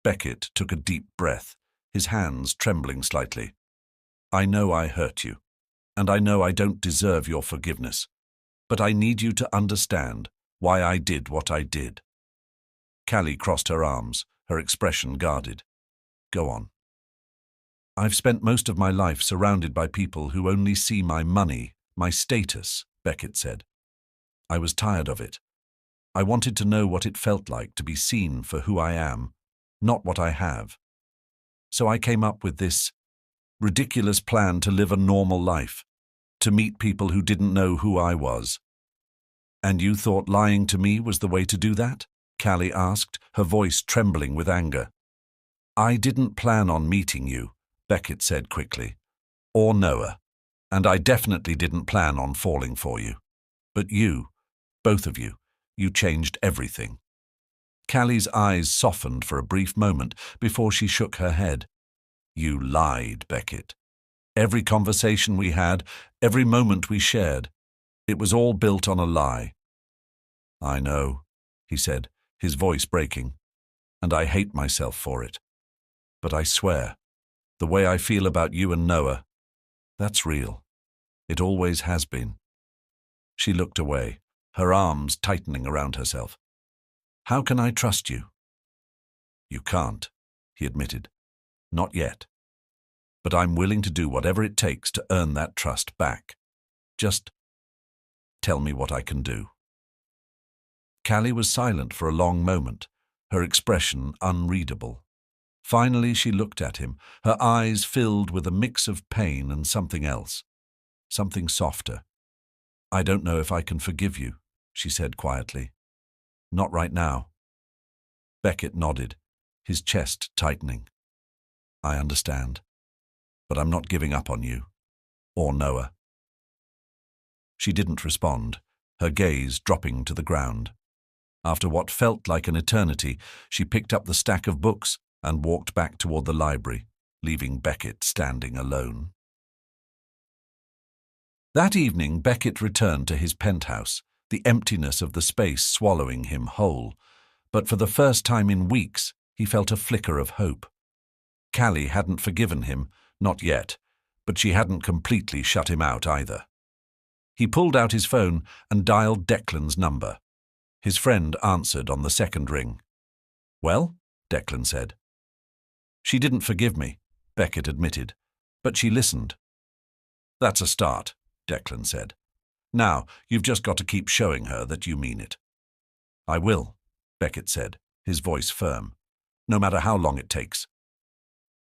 Beckett took a deep breath, his hands trembling slightly. I know I hurt you, and I know I don't deserve your forgiveness, but I need you to understand why I did what I did. Callie crossed her arms, her expression guarded. Go on. I've spent most of my life surrounded by people who only see my money, my status, Beckett said. I was tired of it. I wanted to know what it felt like to be seen for who I am, not what I have. So I came up with this ridiculous plan to live a normal life, to meet people who didn't know who I was. And you thought lying to me was the way to do that? Callie asked, her voice trembling with anger. I didn't plan on meeting you, Beckett said quickly, or Noah, and I definitely didn't plan on falling for you. But you, both of you changed everything. Callie's eyes softened for a brief moment before she shook her head. You lied, Beckett. Every conversation we had, every moment we shared, it was all built on a lie. I know, he said, his voice breaking, and I hate myself for it. But I swear, the way I feel about you and Noah, that's real. It always has been. She looked away, her arms tightening around herself. How can I trust you? You can't, he admitted. Not yet. But I'm willing to do whatever it takes to earn that trust back. Just tell me what I can do. Callie was silent for a long moment, her expression unreadable. Finally she looked at him, her eyes filled with a mix of pain and something else, something softer. I don't know if I can forgive you, she said quietly. Not right now. Beckett nodded, his chest tightening. I understand, but I'm not giving up on you, or Noah. She didn't respond, her gaze dropping to the ground. After what felt like an eternity, she picked up the stack of books and walked back toward the library, leaving Beckett standing alone. That evening, Beckett returned to his penthouse, the emptiness of the space swallowing him whole. But for the first time in weeks, he felt a flicker of hope. Callie hadn't forgiven him, not yet, but she hadn't completely shut him out either. He pulled out his phone and dialed Declan's number. His friend answered on the second ring. Well, Declan said. She didn't forgive me, Beckett admitted, but she listened. That's a start, Declan said. Now, you've just got to keep showing her that you mean it. I will, Beckett said, his voice firm, no matter how long it takes.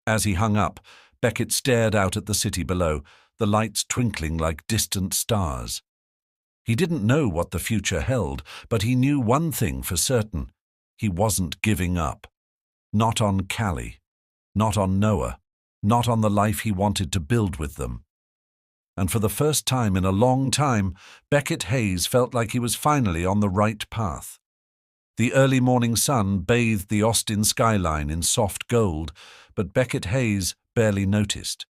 As he hung up, Beckett stared out at the city below, the lights twinkling like distant stars. He didn't know what the future held, but he knew one thing for certain. He wasn't giving up. Not on Callie, not on Noah, not on the life he wanted to build with them. And for the first time in a long time, Beckett Hayes felt like he was finally on the right path. The early morning sun bathed the Austin skyline in soft gold, but Beckett Hayes barely noticed.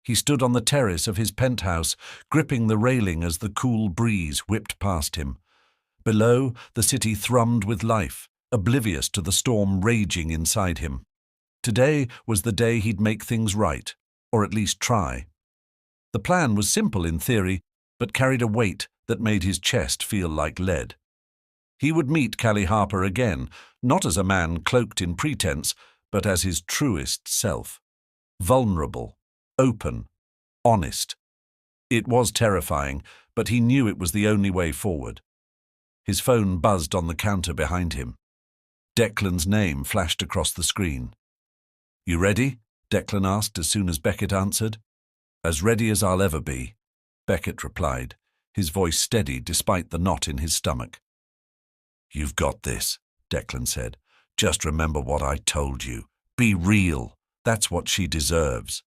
He stood on the terrace of his penthouse, gripping the railing as the cool breeze whipped past him. Below, the city thrummed with life, oblivious to the storm raging inside him. Today was the day he'd make things right, or at least try. The plan was simple in theory, but carried a weight that made his chest feel like lead. He would meet Callie Harper again, not as a man cloaked in pretense, but as his truest self. Vulnerable, open, honest. It was terrifying, but he knew it was the only way forward. His phone buzzed on the counter behind him. Declan's name flashed across the screen. You ready? Declan asked as soon as Beckett answered. As ready as I'll ever be, Beckett replied, his voice steady despite the knot in his stomach. You've got this, Declan said. Just remember what I told you. Be real. That's what she deserves.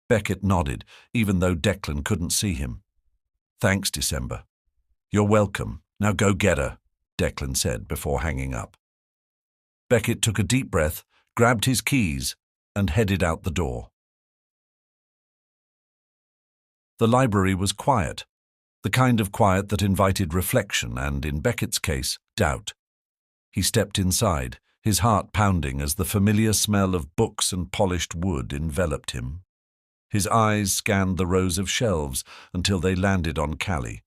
Beckett nodded, even though Declan couldn't see him. Thanks, December. You're welcome. Now go get her, Declan said before hanging up. Beckett took a deep breath, grabbed his keys, and headed out the door. The library was quiet. The kind of quiet that invited reflection and, in Beckett's case, doubt. He stepped inside, his heart pounding as the familiar smell of books and polished wood enveloped him. His eyes scanned the rows of shelves until they landed on Callie.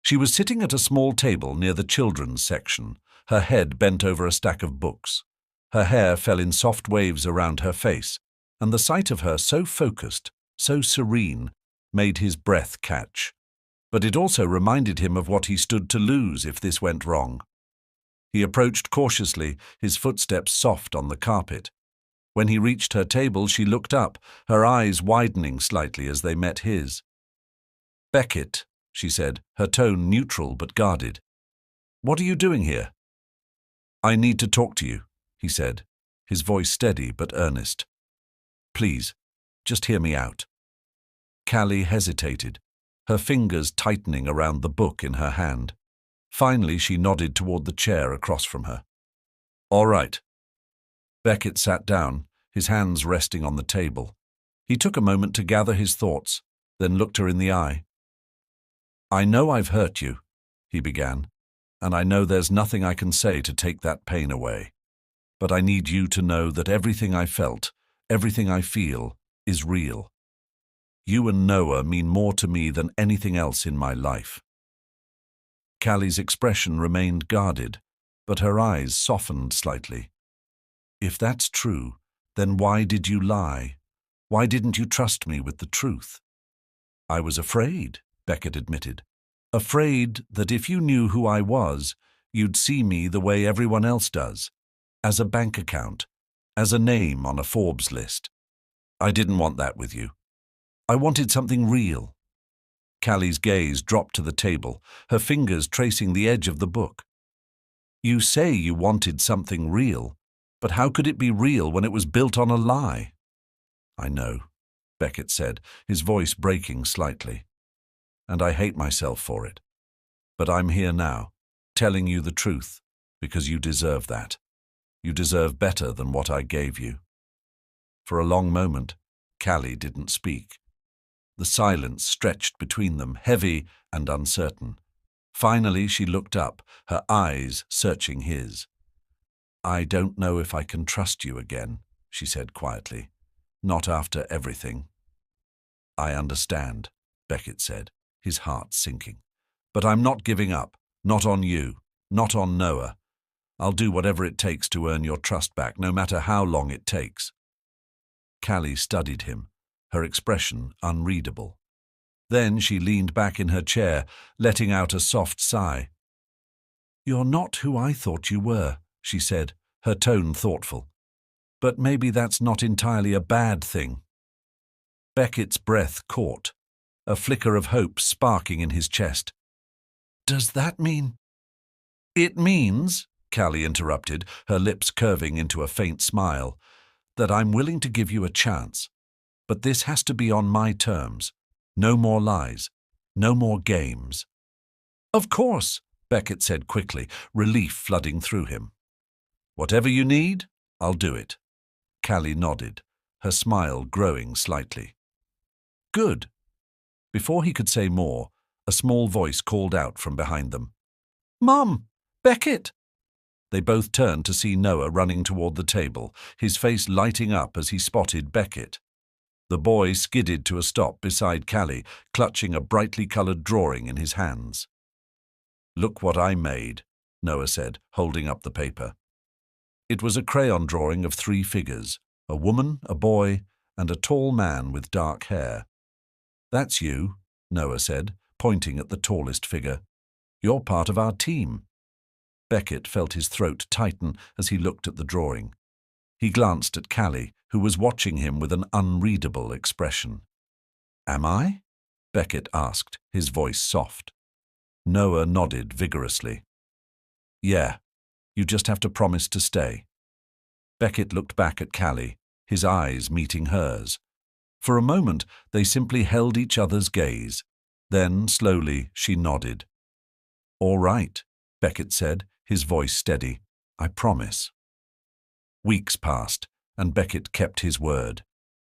She was sitting at a small table near the children's section, her head bent over a stack of books. Her hair fell in soft waves around her face, and the sight of her so focused, so serene, made his breath catch. But it also reminded him of what he stood to lose if this went wrong. He approached cautiously, his footsteps soft on the carpet. When he reached her table, she looked up, her eyes widening slightly as they met his. "Beckett," she said, her tone neutral but guarded. "What are you doing here?" "I need to talk to you," he said, his voice steady but earnest. "Please, just hear me out." Callie hesitated, her fingers tightening around the book in her hand. Finally, she nodded toward the chair across from her. "All right." Beckett sat down, his hands resting on the table. He took a moment to gather his thoughts, then looked her in the eye. "I know I've hurt you," he began, "and I know there's nothing I can say to take that pain away. But I need you to know that everything I felt, everything I feel, is real. You and Noah mean more to me than anything else in my life." Callie's expression remained guarded, but her eyes softened slightly. "If that's true, then why did you lie? Why didn't you trust me with the truth?" "I was afraid," Beckett admitted. "Afraid that if you knew who I was, you'd see me the way everyone else does, as a bank account, as a name on a Forbes list. I didn't want that with you. I wanted something real." Callie's gaze dropped to the table, her fingers tracing the edge of the book. "You say you wanted something real, but how could it be real when it was built on a lie?" "I know," Beckett said, his voice breaking slightly. "And I hate myself for it. But I'm here now, telling you the truth, because you deserve that. You deserve better than what I gave you." For a long moment, Callie didn't speak. The silence stretched between them, heavy and uncertain. Finally, she looked up, her eyes searching his. "I don't know if I can trust you again," she said quietly. "Not after everything." "I understand," Beckett said, his heart sinking. "But I'm not giving up. Not on you. Not on Noah. I'll do whatever it takes to earn your trust back, no matter how long it takes." Callie studied him, her expression unreadable. Then she leaned back in her chair, letting out a soft sigh. "You're not who I thought you were," she said, her tone thoughtful. "But maybe that's not entirely a bad thing." Beckett's breath caught, a flicker of hope sparking in his chest. "Does that mean—" "It means," Callie interrupted, her lips curving into a faint smile, "that I'm willing to give you a chance. But this has to be on my terms. No more lies. No more games." "Of course," Beckett said quickly, relief flooding through him. "Whatever you need, I'll do it." Callie nodded, her smile growing slightly. "Good." Before he could say more, a small voice called out from behind them. "Mom! Beckett!" They both turned to see Noah running toward the table, his face lighting up as he spotted Beckett. The boy skidded to a stop beside Callie, clutching a brightly colored drawing in his hands. "Look what I made," Noah said, holding up the paper. It was a crayon drawing of 3 figures, a woman, a boy, and a tall man with dark hair. "That's you," Noah said, pointing at the tallest figure. "You're part of our team." Beckett felt his throat tighten as he looked at the drawing. He glanced at Callie, who was watching him with an unreadable expression. "Am I?" Beckett asked, his voice soft. Noah nodded vigorously. "Yeah, you just have to promise to stay." Beckett looked back at Callie, his eyes meeting hers. For a moment, they simply held each other's gaze. Then, slowly, she nodded. "All right," Beckett said, his voice steady. "I promise." Weeks passed, and Beckett kept his word.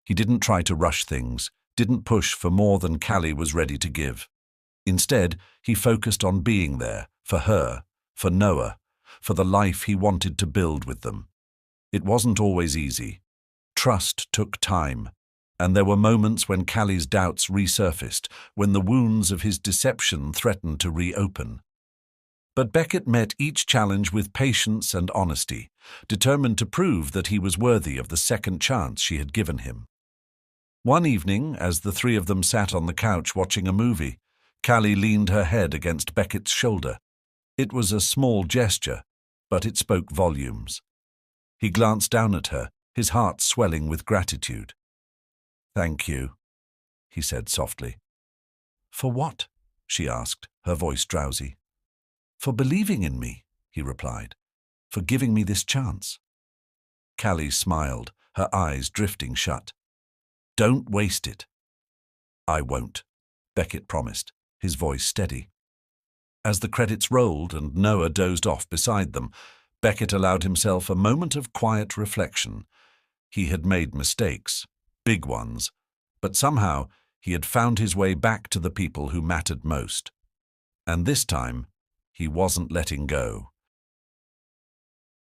He didn't try to rush things, didn't push for more than Callie was ready to give. Instead, he focused on being there, for her, for Noah, for the life he wanted to build with them. It wasn't always easy. Trust took time, and there were moments when Callie's doubts resurfaced, when the wounds of his deception threatened to reopen. But Beckett met each challenge with patience and honesty, determined to prove that he was worthy of the second chance she had given him. One evening, as the three of them sat on the couch watching a movie, Callie leaned her head against Beckett's shoulder. It was a small gesture, but it spoke volumes. He glanced down at her, his heart swelling with gratitude. "Thank you," he said softly. "For what?" she asked, her voice drowsy. "For believing in me," he replied. "For giving me this chance." Callie smiled, her eyes drifting shut. "Don't waste it." "I won't," Beckett promised, his voice steady. As the credits rolled and Noah dozed off beside them, Beckett allowed himself a moment of quiet reflection. He had made mistakes, big ones, but somehow he had found his way back to the people who mattered most. And this time, he wasn't letting go.